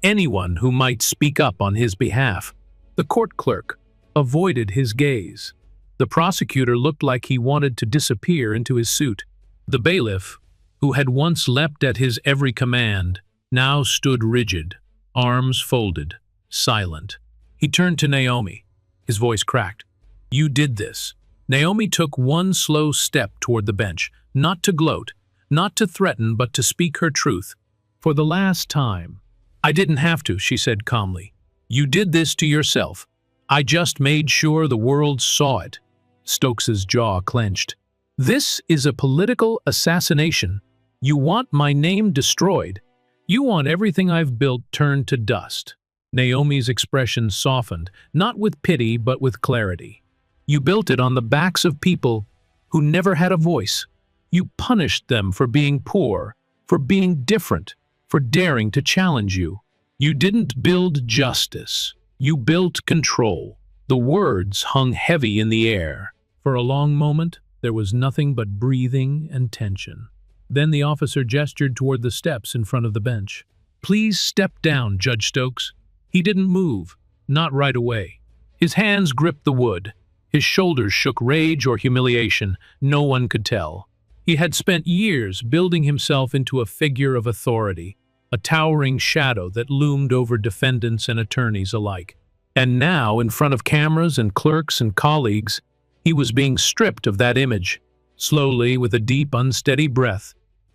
anyone who might speak up on his behalf. The court clerk avoided his gaze. The prosecutor looked like he wanted to disappear into his suit. The bailiff, who had once leapt at his every command, now stood rigid, arms folded, silent. He turned to Naomi. His voice cracked. "You did this." Naomi took one slow step toward the bench, not to gloat, not to threaten, but to speak her truth. For the last time. "I didn't have to," she said calmly. "You did this to yourself. I just made sure the world saw it." Stokes's jaw clenched. "This is a political assassination. You want my name destroyed. You want everything I've built turned to dust." Naomi's expression softened, not with pity but with clarity. "You built it on the backs of people who never had a voice. You punished them for being poor, for being different, for daring to challenge you. You didn't build justice. You built control." The words hung heavy in the air. For a long moment, there was nothing but breathing and tension. Then the officer gestured toward the steps in front of the bench. "Please step down, Judge Stokes." He didn't move, not right away. His hands gripped the wood. His shoulders shook rage or humiliation, no one could tell. He had spent years building himself into a figure of authority, a towering shadow that loomed over defendants and attorneys alike. And now, in front of cameras and clerks and colleagues, he was being stripped of that image. Slowly, with a deep, unsteady breath,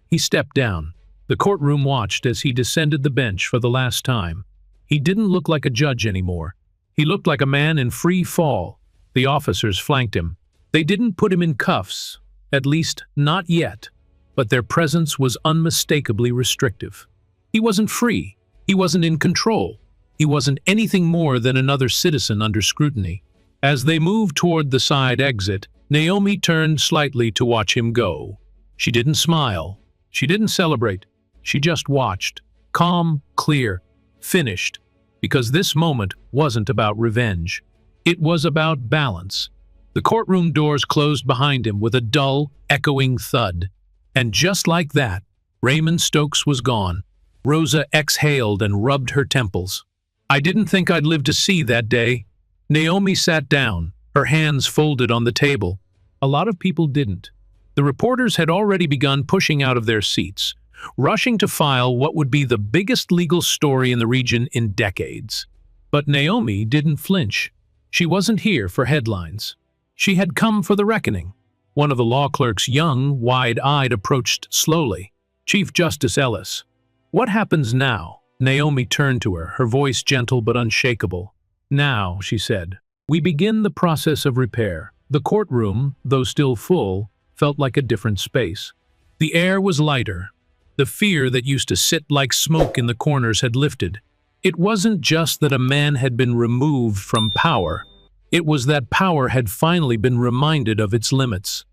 he stepped down. The courtroom watched as he descended the bench for the last time. He didn't look like a judge anymore. He looked like a man in free fall. The officers flanked him. They didn't put him in cuffs, at least not yet, but their presence was unmistakably restrictive. He wasn't free. He wasn't in control. He wasn't anything more than another citizen under scrutiny. As they moved toward the side exit, Naomi turned slightly to watch him go. She didn't smile. She didn't celebrate. She just watched. Calm, clear, finished. Because this moment wasn't about revenge. It was about balance. The courtroom doors closed behind him with a dull, echoing thud. And just like that, Raymond Stokes was gone. Rosa exhaled and rubbed her temples. I didn't think I'd live to see that day. Naomi sat down, her hands folded on the table. A lot of people didn't. The reporters had already begun pushing out of their seats, rushing to file what would be the biggest legal story in the region in decades. But Naomi didn't flinch. She wasn't here for headlines. She had come for the reckoning. One of the law clerks, young, wide-eyed, approached slowly. Chief Justice Ellis. What happens now? Naomi turned to her, her voice gentle but unshakable. Now, she said, we begin the process of repair. The courtroom, though still full, felt like a different space. The air was lighter. The fear that used to sit like smoke in the corners had lifted. It wasn't just that a man had been removed from power. It was that power had finally been reminded of its limits.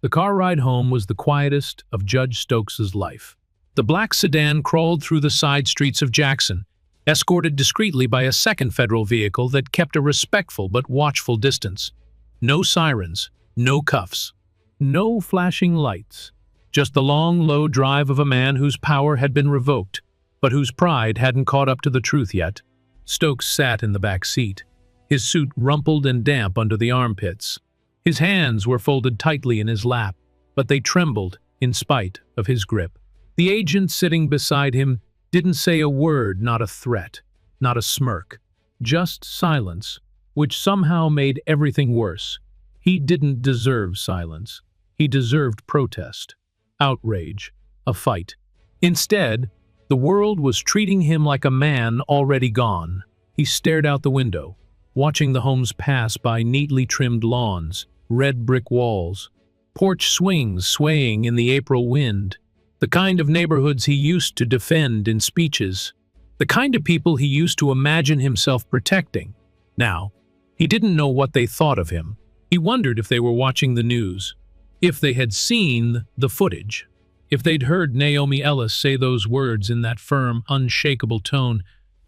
The car ride home was the quietest of Judge Stokes's life. The black sedan crawled through the side streets of Jackson, escorted discreetly by a second federal vehicle that kept a respectful but watchful distance. No sirens, no cuffs, no flashing lights. Just the long, low drive of a man whose power had been revoked, but whose pride hadn't caught up to the truth yet. Stokes sat in the back seat, his suit rumpled and damp under the armpits. His hands were folded tightly in his lap, but they trembled in spite of his grip. The agent sitting beside him didn't say a word, not a threat, not a smirk, just silence, which somehow made everything worse. He didn't deserve silence. He deserved protest, outrage, a fight. Instead, the world was treating him like a man already gone. He stared out the window, watching the homes pass by neatly trimmed lawns, red brick walls, porch swings swaying in the April wind. The kind of neighborhoods he used to defend in speeches, the kind of people he used to imagine himself protecting. Now, he didn't know what they thought of him. He wondered if they were watching the news, if they had seen the footage, if they'd heard Naomi Ellis say those words in that firm, unshakable tone,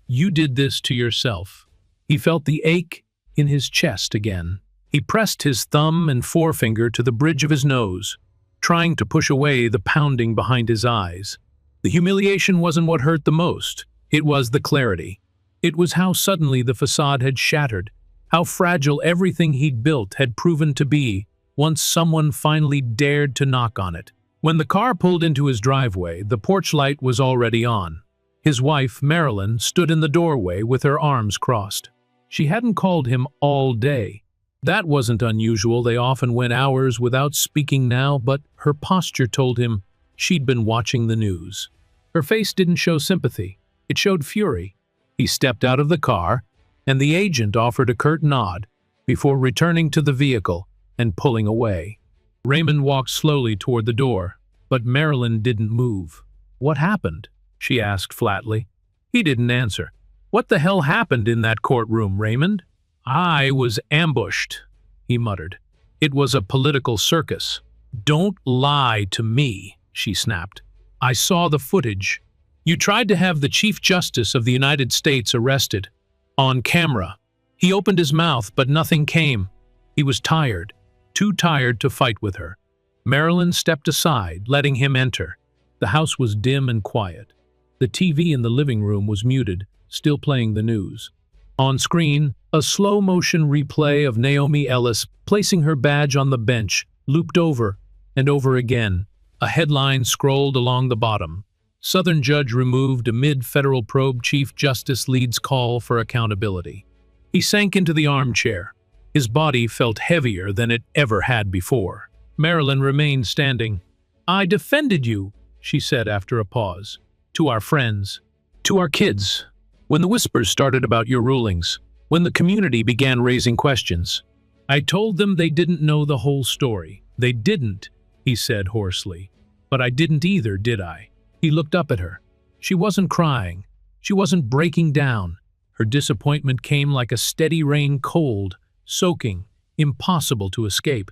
"You did this to yourself." He felt the ache in his chest again. He pressed his thumb and forefinger to the bridge of his nose, trying to push away the pounding behind his eyes. The humiliation wasn't what hurt the most. It was the clarity. It was how suddenly the facade had shattered, how fragile everything he'd built had proven to be once someone finally dared to knock on it. When the car pulled into his driveway, the porch light was already on. His wife, Marilyn, stood in the doorway with her arms crossed. She hadn't called him all day. That wasn't unusual. They often went hours without speaking now, but her posture told him she'd been watching the news. Her face didn't show sympathy. It showed fury. He stepped out of the car, and the agent offered a curt nod before returning to the vehicle and pulling away. Raymond walked slowly toward the door, but Marilyn didn't move. "What happened?" she asked flatly. He didn't answer. "What the hell happened in that courtroom, Raymond?" "I was ambushed," he muttered. "It was a political circus." "Don't lie to me," she snapped. "I saw the footage. You tried to have the Chief Justice of the United States arrested. On camera. He opened his mouth, but nothing came. He was tired, too tired to fight with her." Marilyn stepped aside, letting him enter. The house was dim and quiet. The TV in the living room was muted, still playing the news. On screen, a slow-motion replay of Naomi Ellis placing her badge on the bench, looped over and over again. A headline scrolled along the bottom. Southern judge removed amid federal probe, Chief Justice leads call for accountability. He sank into the armchair. His body felt heavier than it ever had before. Marilyn remained standing. "I defended you," she said after a pause. "To our friends. To our kids. When the whispers started about your rulings, when the community began raising questions, I told them they didn't know the whole story. They didn't," he said hoarsely. "But I didn't either, did I?" He looked up at her. She wasn't crying. She wasn't breaking down. Her disappointment came like a steady rain, cold, soaking, impossible to escape.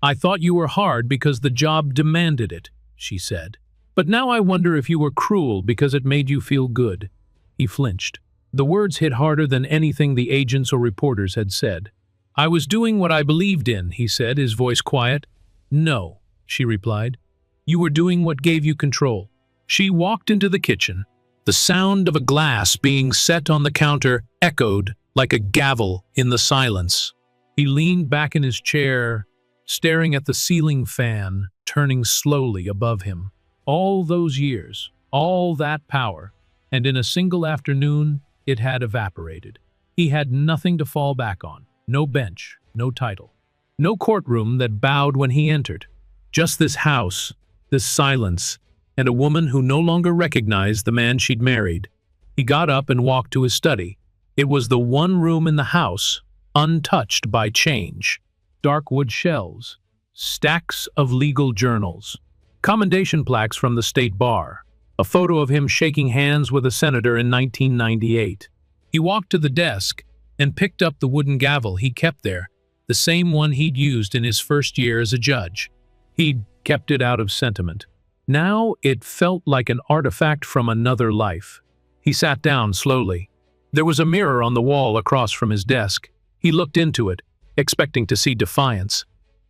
"I thought you were hard because the job demanded it," she said. "But now I wonder if you were cruel because it made you feel good." He flinched. The words hit harder than anything the agents or reporters had said. "I was doing what I believed in," he said, his voice quiet. "No," she replied. "You were doing what gave you control." She walked into the kitchen. The sound of a glass being set on the counter echoed like a gavel in the silence. He leaned back in his chair, staring at the ceiling fan turning slowly above him. All those years, all that power, and in a single afternoon it had evaporated. He had nothing to fall back on, no bench, no title, no courtroom that bowed when he entered. Just this house, this silence, and a woman who no longer recognized the man she'd married. He got up and walked to his study. It was the one room in the house untouched by change. Dark wood shelves, stacks of legal journals, commendation plaques from the state bar, a photo of him shaking hands with a senator in 1998. He walked to the desk and picked up the wooden gavel he kept there, the same one he'd used in his first year as a judge. He'd kept it out of sentiment. Now it felt like an artifact from another life. He sat down slowly. There was a mirror on the wall across from his desk. He looked into it, expecting to see defiance.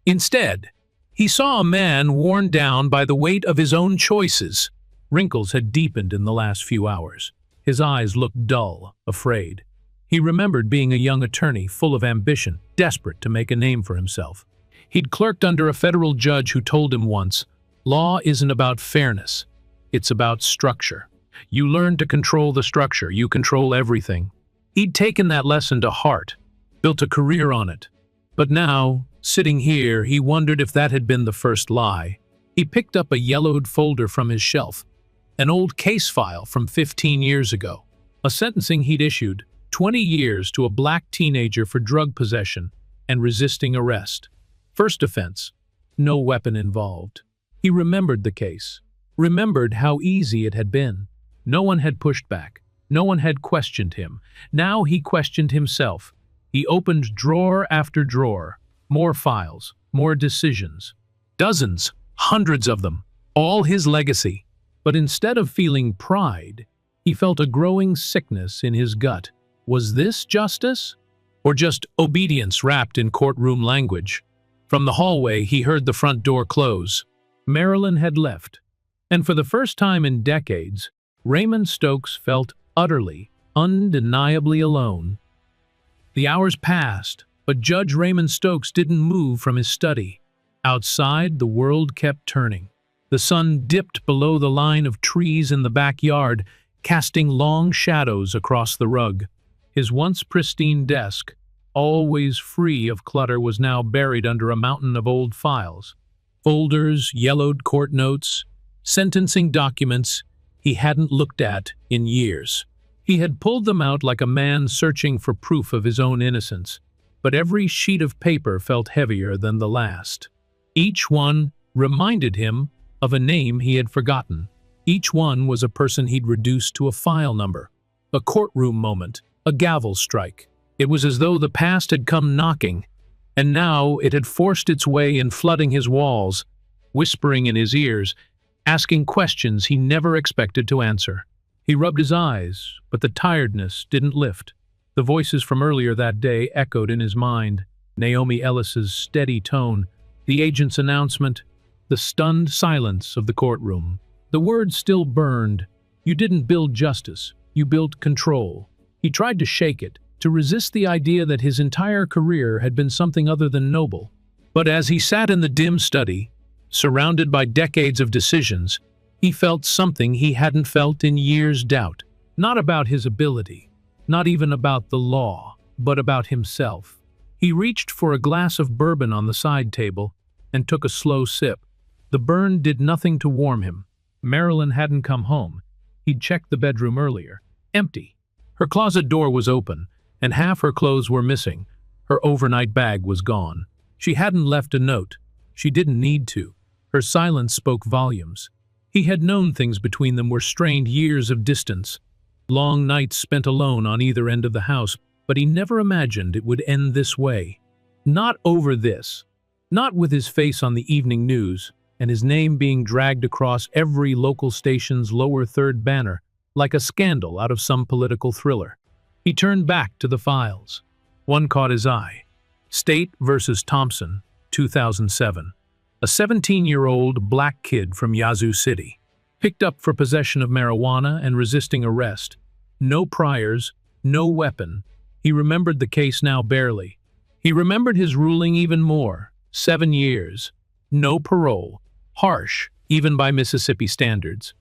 Instead, he saw a man worn down by the weight of his own choices. Wrinkles had deepened in the last few hours. His eyes looked dull, afraid. He remembered being a young attorney, full of ambition, desperate to make a name for himself. He'd clerked under a federal judge who told him once, "Law isn't about fairness, it's about structure. You learn to control the structure, you control everything." He'd taken that lesson to heart, built a career on it. But now, sitting here, he wondered if that had been the first lie. He picked up a yellowed folder from his shelf, an old case file from 15 years ago, a sentencing he'd issued, 20 years to a black teenager for drug possession and resisting arrest. First offense, no weapon involved. He remembered the case, remembered how easy it had been. No one had pushed back. No one had questioned him. Now he questioned himself. He opened drawer after drawer, more files, more decisions. Dozens, hundreds of them, all his legacy. But instead of feeling pride, he felt a growing sickness in his gut. Was this justice? Or just obedience wrapped in courtroom language? From the hallway, he heard the front door close. Marilyn had left, and for the first time in decades, Raymond Stokes felt utterly, undeniably alone. The hours passed, but Judge Raymond Stokes didn't move from his study. Outside, the world kept turning. The sun dipped below the line of trees in the backyard, casting long shadows across the rug. His once pristine desk, always free of clutter, was now buried under a mountain of old files. Folders, yellowed court notes, sentencing documents he hadn't looked at in years. He had pulled them out like a man searching for proof of his own innocence, but every sheet of paper felt heavier than the last. Each one reminded him of a name he had forgotten. Each one was a person he'd reduced to a file number, a courtroom moment, a gavel strike. It was as though the past had come knocking, and now it had forced its way in, flooding his walls, whispering in his ears, asking questions he never expected to answer. He rubbed his eyes, but the tiredness didn't lift. The voices from earlier that day echoed in his mind. Naomi Ellis's steady tone, the agent's announcement, the stunned silence of the courtroom. The words still burned. You didn't build justice, you built control. He tried to shake it, to resist the idea that his entire career had been something other than noble. But as he sat in the dim study, surrounded by decades of decisions, he felt something he hadn't felt in years: doubt. Not about his ability, not even about the law, but about himself. He reached for a glass of bourbon on the side table and took a slow sip. The burn did nothing to warm him. Marilyn hadn't come home. He'd checked the bedroom earlier. Empty. Her closet door was open, and half her clothes were missing. Her overnight bag was gone. She hadn't left a note. She didn't need to. Her silence spoke volumes. He had known things between them were strained, years of distance, long nights spent alone on either end of the house, but he never imagined it would end this way. Not over this. Not with his face on the evening news and his name being dragged across every local station's lower third banner like a scandal out of some political thriller. He turned back to the files. One caught his eye. State versus Thompson, 2007. A 17-year-old black kid from Yazoo City. Picked up for possession of marijuana and resisting arrest. No priors, no weapon. He remembered the case now barely. He remembered his ruling even more. 7 years. No parole. Harsh, even by Mississippi standards.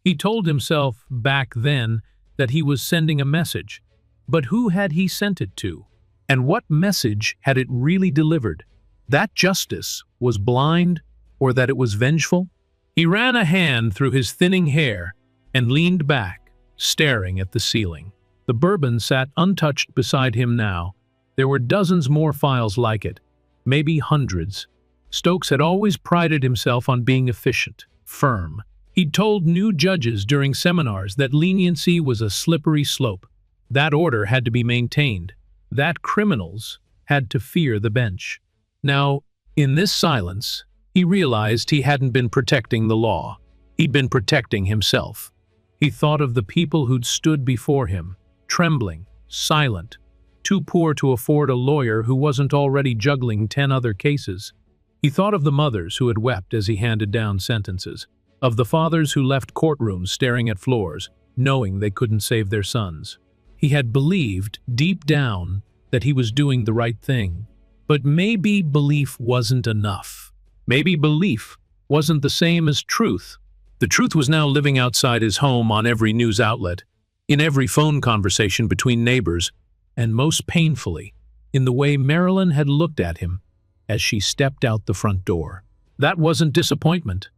He told himself back then that he was sending a message. But who had he sent it to? And what message had it really delivered? That justice was blind, or that it was vengeful? He ran a hand through his thinning hair and leaned back, staring at the ceiling. The bourbon sat untouched beside him now. There were dozens more files like it, maybe hundreds. Stokes had always prided himself on being efficient, firm. He'd told new judges during seminars that leniency was a slippery slope. That order had to be maintained. That criminals had to fear the bench. Now, in this silence, he realized he hadn't been protecting the law. He'd been protecting himself. He thought of the people who'd stood before him, trembling, silent, too poor to afford a lawyer who wasn't already juggling 10 other cases. He thought of the mothers who had wept as he handed down sentences, of the fathers who left courtrooms staring at floors, knowing they couldn't save their sons. He had believed, deep down, that he was doing the right thing. But maybe belief wasn't enough. Maybe belief wasn't the same as truth. The truth was now living outside his home on every news outlet, in every phone conversation between neighbors, and most painfully, in the way Marilyn had looked at him as she stepped out the front door. That wasn't disappointment.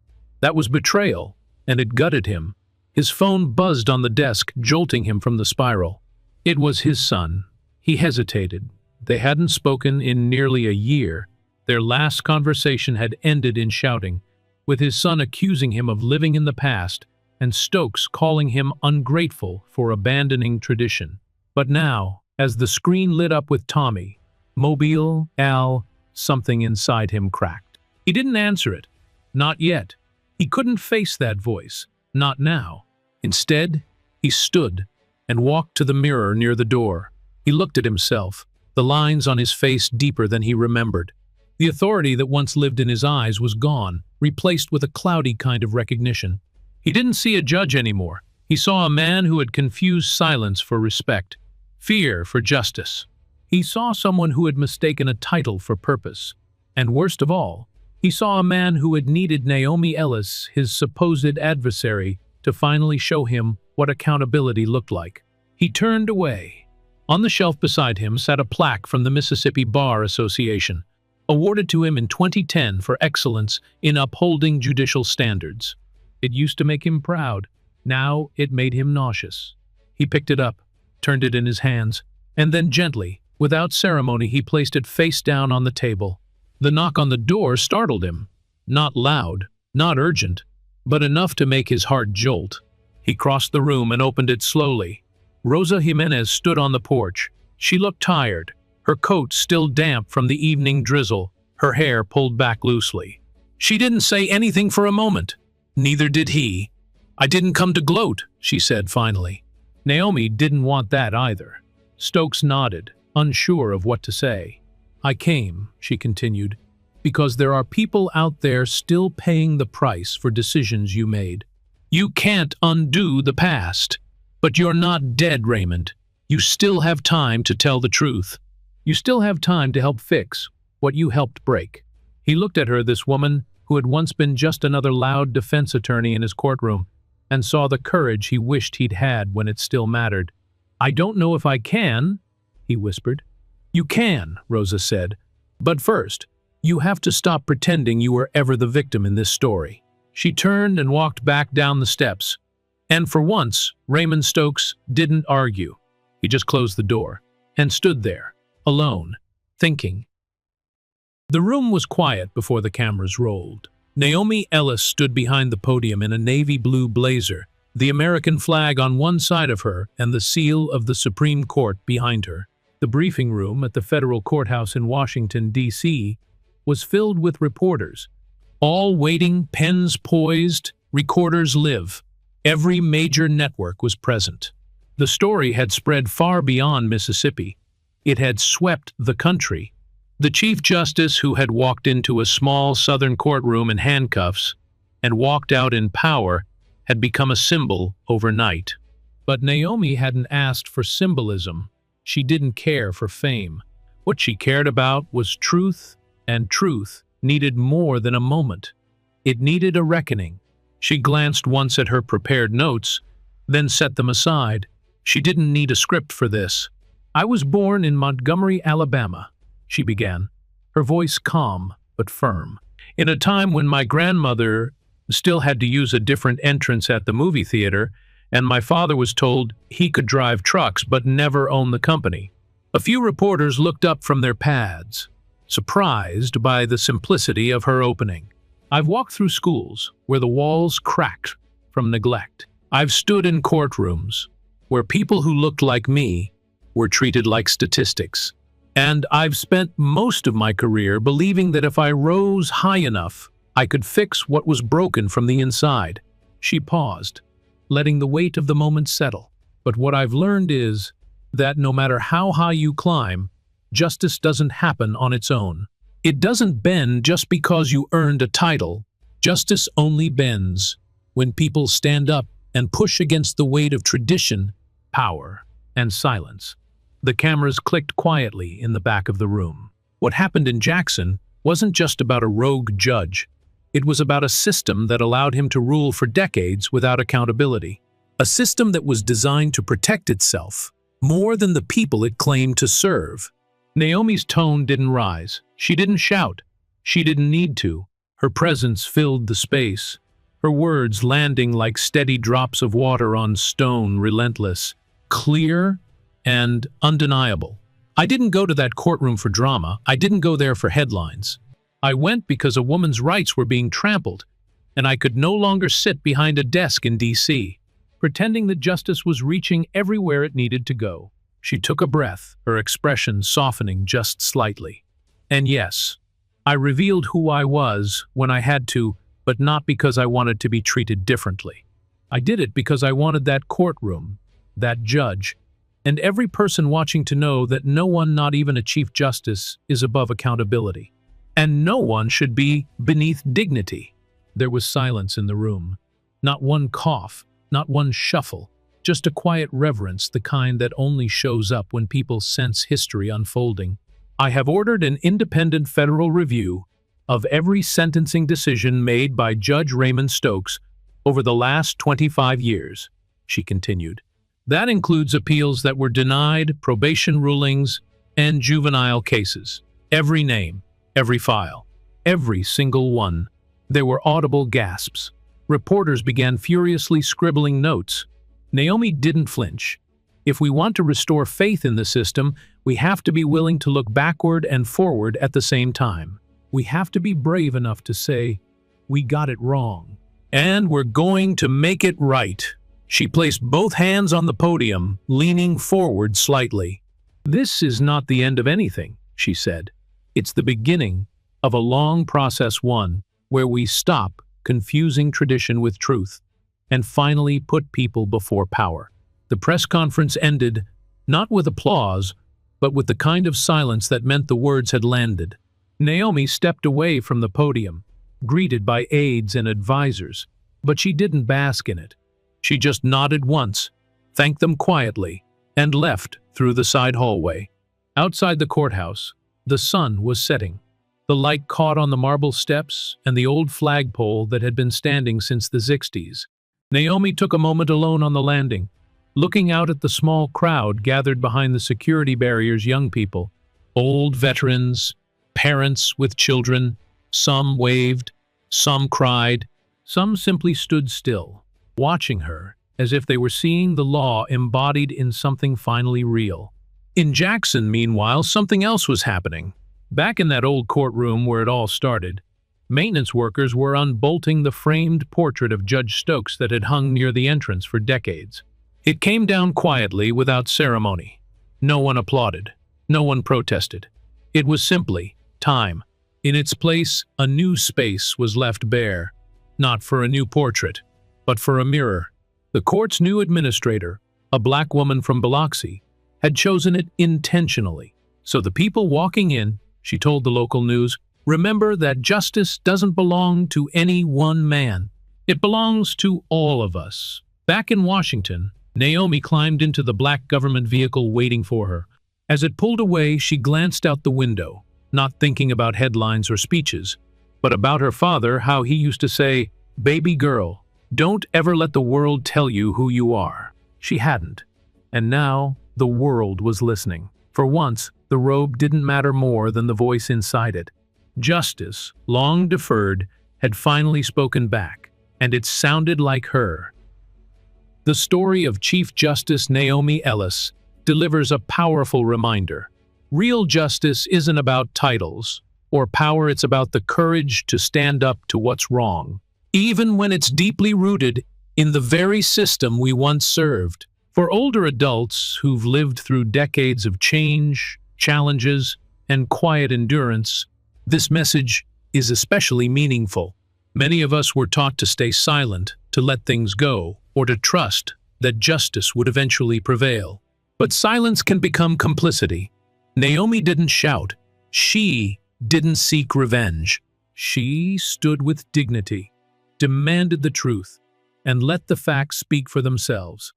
That was betrayal, and it gutted him. His phone buzzed on the desk, jolting him from the spiral. It was his son. He hesitated. They hadn't spoken in nearly a year. Their last conversation had ended in shouting, with his son accusing him of living in the past and Stokes calling him ungrateful for abandoning tradition. But now, as the screen lit up with Tommy, Mobile, Al, something inside him cracked. He didn't answer it. Not yet. He couldn't face that voice. Not now. Instead, he stood and walked to the mirror near the door. He looked at himself, the lines on his face deeper than he remembered. The authority that once lived in his eyes was gone, replaced with a cloudy kind of recognition. He didn't see a judge anymore. He saw a man who had confused silence for respect, fear for justice. He saw someone who had mistaken a title for purpose. And worst of all, he saw a man who had needed Naomi Ellis, his supposed adversary, to finally show him what accountability looked like. He turned away. On the shelf beside him sat a plaque from the Mississippi Bar Association, awarded to him in 2010 for excellence in upholding judicial standards. It used to make him proud. Now it made him nauseous. He picked it up, turned it in his hands, and then gently, without ceremony, he placed it face down on the table. The knock on the door startled him. Not loud, not urgent, but enough to make his heart jolt. He crossed the room and opened it slowly. Rosa Jimenez stood on the porch. She looked tired, her coat still damp from the evening drizzle, her hair pulled back loosely. She didn't say anything for a moment. Neither did he. "I didn't come to gloat," she said finally. Naomi didn't want that either. Stokes nodded, unsure of what to say. "I came," she continued, "because there are people out there still paying the price for decisions you made. You can't undo the past. But you're not dead, Raymond. You still have time to tell the truth. You still have time to help fix what you helped break." He looked at her, this woman who had once been just another loud defense attorney in his courtroom, and saw the courage he wished he'd had when it still mattered. "I don't know if I can," he whispered. "You can," Rosa said. "But first, you have to stop pretending you were ever the victim in this story." She turned and walked back down the steps. And for once, Raymond Stokes didn't argue. He just closed the door and stood there, alone, thinking. The room was quiet before the cameras rolled. Naomi Ellis stood behind the podium in a navy blue blazer, the American flag on one side of her and the seal of the Supreme Court behind her. The briefing room at the federal courthouse in Washington, D.C., was filled with reporters, all waiting, pens poised, recorders live. Every major network was present. The story had spread far beyond Mississippi. It had swept the country. The Chief Justice, who had walked into a small southern courtroom in handcuffs and walked out in power, had become a symbol overnight. But Naomi hadn't asked for symbolism. She didn't care for fame. What she cared about was truth, and truth needed more than a moment. It needed a reckoning. She glanced once at her prepared notes, then set them aside. She didn't need a script for this. "I was born in Montgomery, Alabama," she began, her voice calm but firm, "in a time when my grandmother still had to use a different entrance at the movie theater, and my father was told he could drive trucks but never own the company." A few reporters looked up from their pads, surprised by the simplicity of her opening. "I've walked through schools where the walls cracked from neglect. I've stood in courtrooms where people who looked like me were treated like statistics. And I've spent most of my career believing that if I rose high enough, I could fix what was broken from the inside." She paused, letting the weight of the moment settle. "But what I've learned is that no matter how high you climb, justice doesn't happen on its own. It doesn't bend just because you earned a title. Justice only bends when people stand up and push against the weight of tradition, power, and silence." The cameras clicked quietly in the back of the room. What happened in Jackson wasn't just about a rogue judge. It was about a system that allowed him to rule for decades without accountability. A system that was designed to protect itself more than the people it claimed to serve. Naomi's tone didn't rise. She didn't shout. She didn't need to. Her presence filled the space, her words landing like steady drops of water on stone, relentless, clear, and undeniable. "I didn't go to that courtroom for drama. I didn't go there for headlines. I went because a woman's rights were being trampled, and I could no longer sit behind a desk in D.C., pretending that justice was reaching everywhere it needed to go." She took a breath, her expression softening just slightly. "And yes, I revealed who I was when I had to, but not because I wanted to be treated differently. I did it because I wanted that courtroom, that judge, and every person watching to know that no one, not even a Chief Justice, is above accountability. And no one should be beneath dignity." There was silence in the room. Not one cough, not one shuffle, just a quiet reverence, the kind that only shows up when people sense history unfolding. "I have ordered an independent federal review of every sentencing decision made by Judge Raymond Stokes over the last 25 years, she continued. "That includes appeals that were denied, probation rulings, and juvenile cases. Every name, every file, every single one." There were audible gasps. Reporters began furiously scribbling notes. Naomi didn't flinch. "If we want to restore faith in the system, we have to be willing to look backward and forward at the same time. We have to be brave enough to say, we got it wrong. And we're going to make it right." She placed both hands on the podium, leaning forward slightly. "This is not the end of anything," she said. "It's the beginning of a long process, one where we stop confusing tradition with truth and finally put people before power." The press conference ended, not with applause, but with the kind of silence that meant the words had landed. Naomi stepped away from the podium, greeted by aides and advisors, but she didn't bask in it. She just nodded once, thanked them quietly, and left through the side hallway. Outside the courthouse, the sun was setting. The light caught on the marble steps and the old flagpole that had been standing since the 60s. Naomi took a moment alone on the landing, looking out at the small crowd gathered behind the security barriers. Young people, old veterans, parents with children. Some waved, some cried, some simply stood still, watching her as if they were seeing the law embodied in something finally real. In Jackson, meanwhile, something else was happening. Back in that old courtroom where it all started, maintenance workers were unbolting the framed portrait of Judge Stokes that had hung near the entrance for decades. It came down quietly, without ceremony. No one applauded. No one protested. It was simply time. In its place, a new space was left bare, not for a new portrait, but for a mirror. The court's new administrator, a black woman from Biloxi, had chosen it intentionally. So the people walking in, she told the local news, remember that justice doesn't belong to any one man. It belongs to all of us. Back in Washington, Naomi climbed into the black government vehicle waiting for her. As it pulled away, she glanced out the window, not thinking about headlines or speeches, but about her father, how he used to say, "Baby girl, don't ever let the world tell you who you are." She hadn't. And now, the world was listening. For once, the robe didn't matter more than the voice inside it. Justice, long deferred, had finally spoken back, and it sounded like her. The story of Chief Justice Naomi Ellis delivers a powerful reminder. Real justice isn't about titles or power, it's about the courage to stand up to what's wrong, even when it's deeply rooted in the very system we once served. For older adults who've lived through decades of change, challenges, and quiet endurance, this message is especially meaningful. Many of us were taught to stay silent, to let things go, or to trust that justice would eventually prevail. But silence can become complicity. Naomi didn't shout. She didn't seek revenge. She stood with dignity, demanded the truth, and let the facts speak for themselves.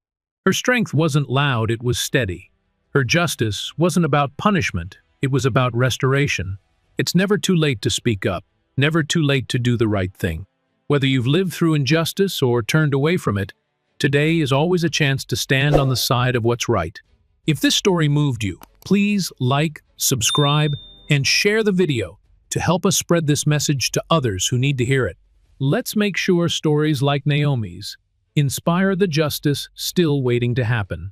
Her strength wasn't loud, it was steady. Her justice wasn't about punishment, it was about restoration. It's never too late to speak up, never too late to do the right thing. Whether you've lived through injustice or turned away from it, today is always a chance to stand on the side of what's right. If this story moved you, please like, subscribe, and share the video to help us spread this message to others who need to hear it. Let's make sure stories like Naomi's inspire the justice still waiting to happen.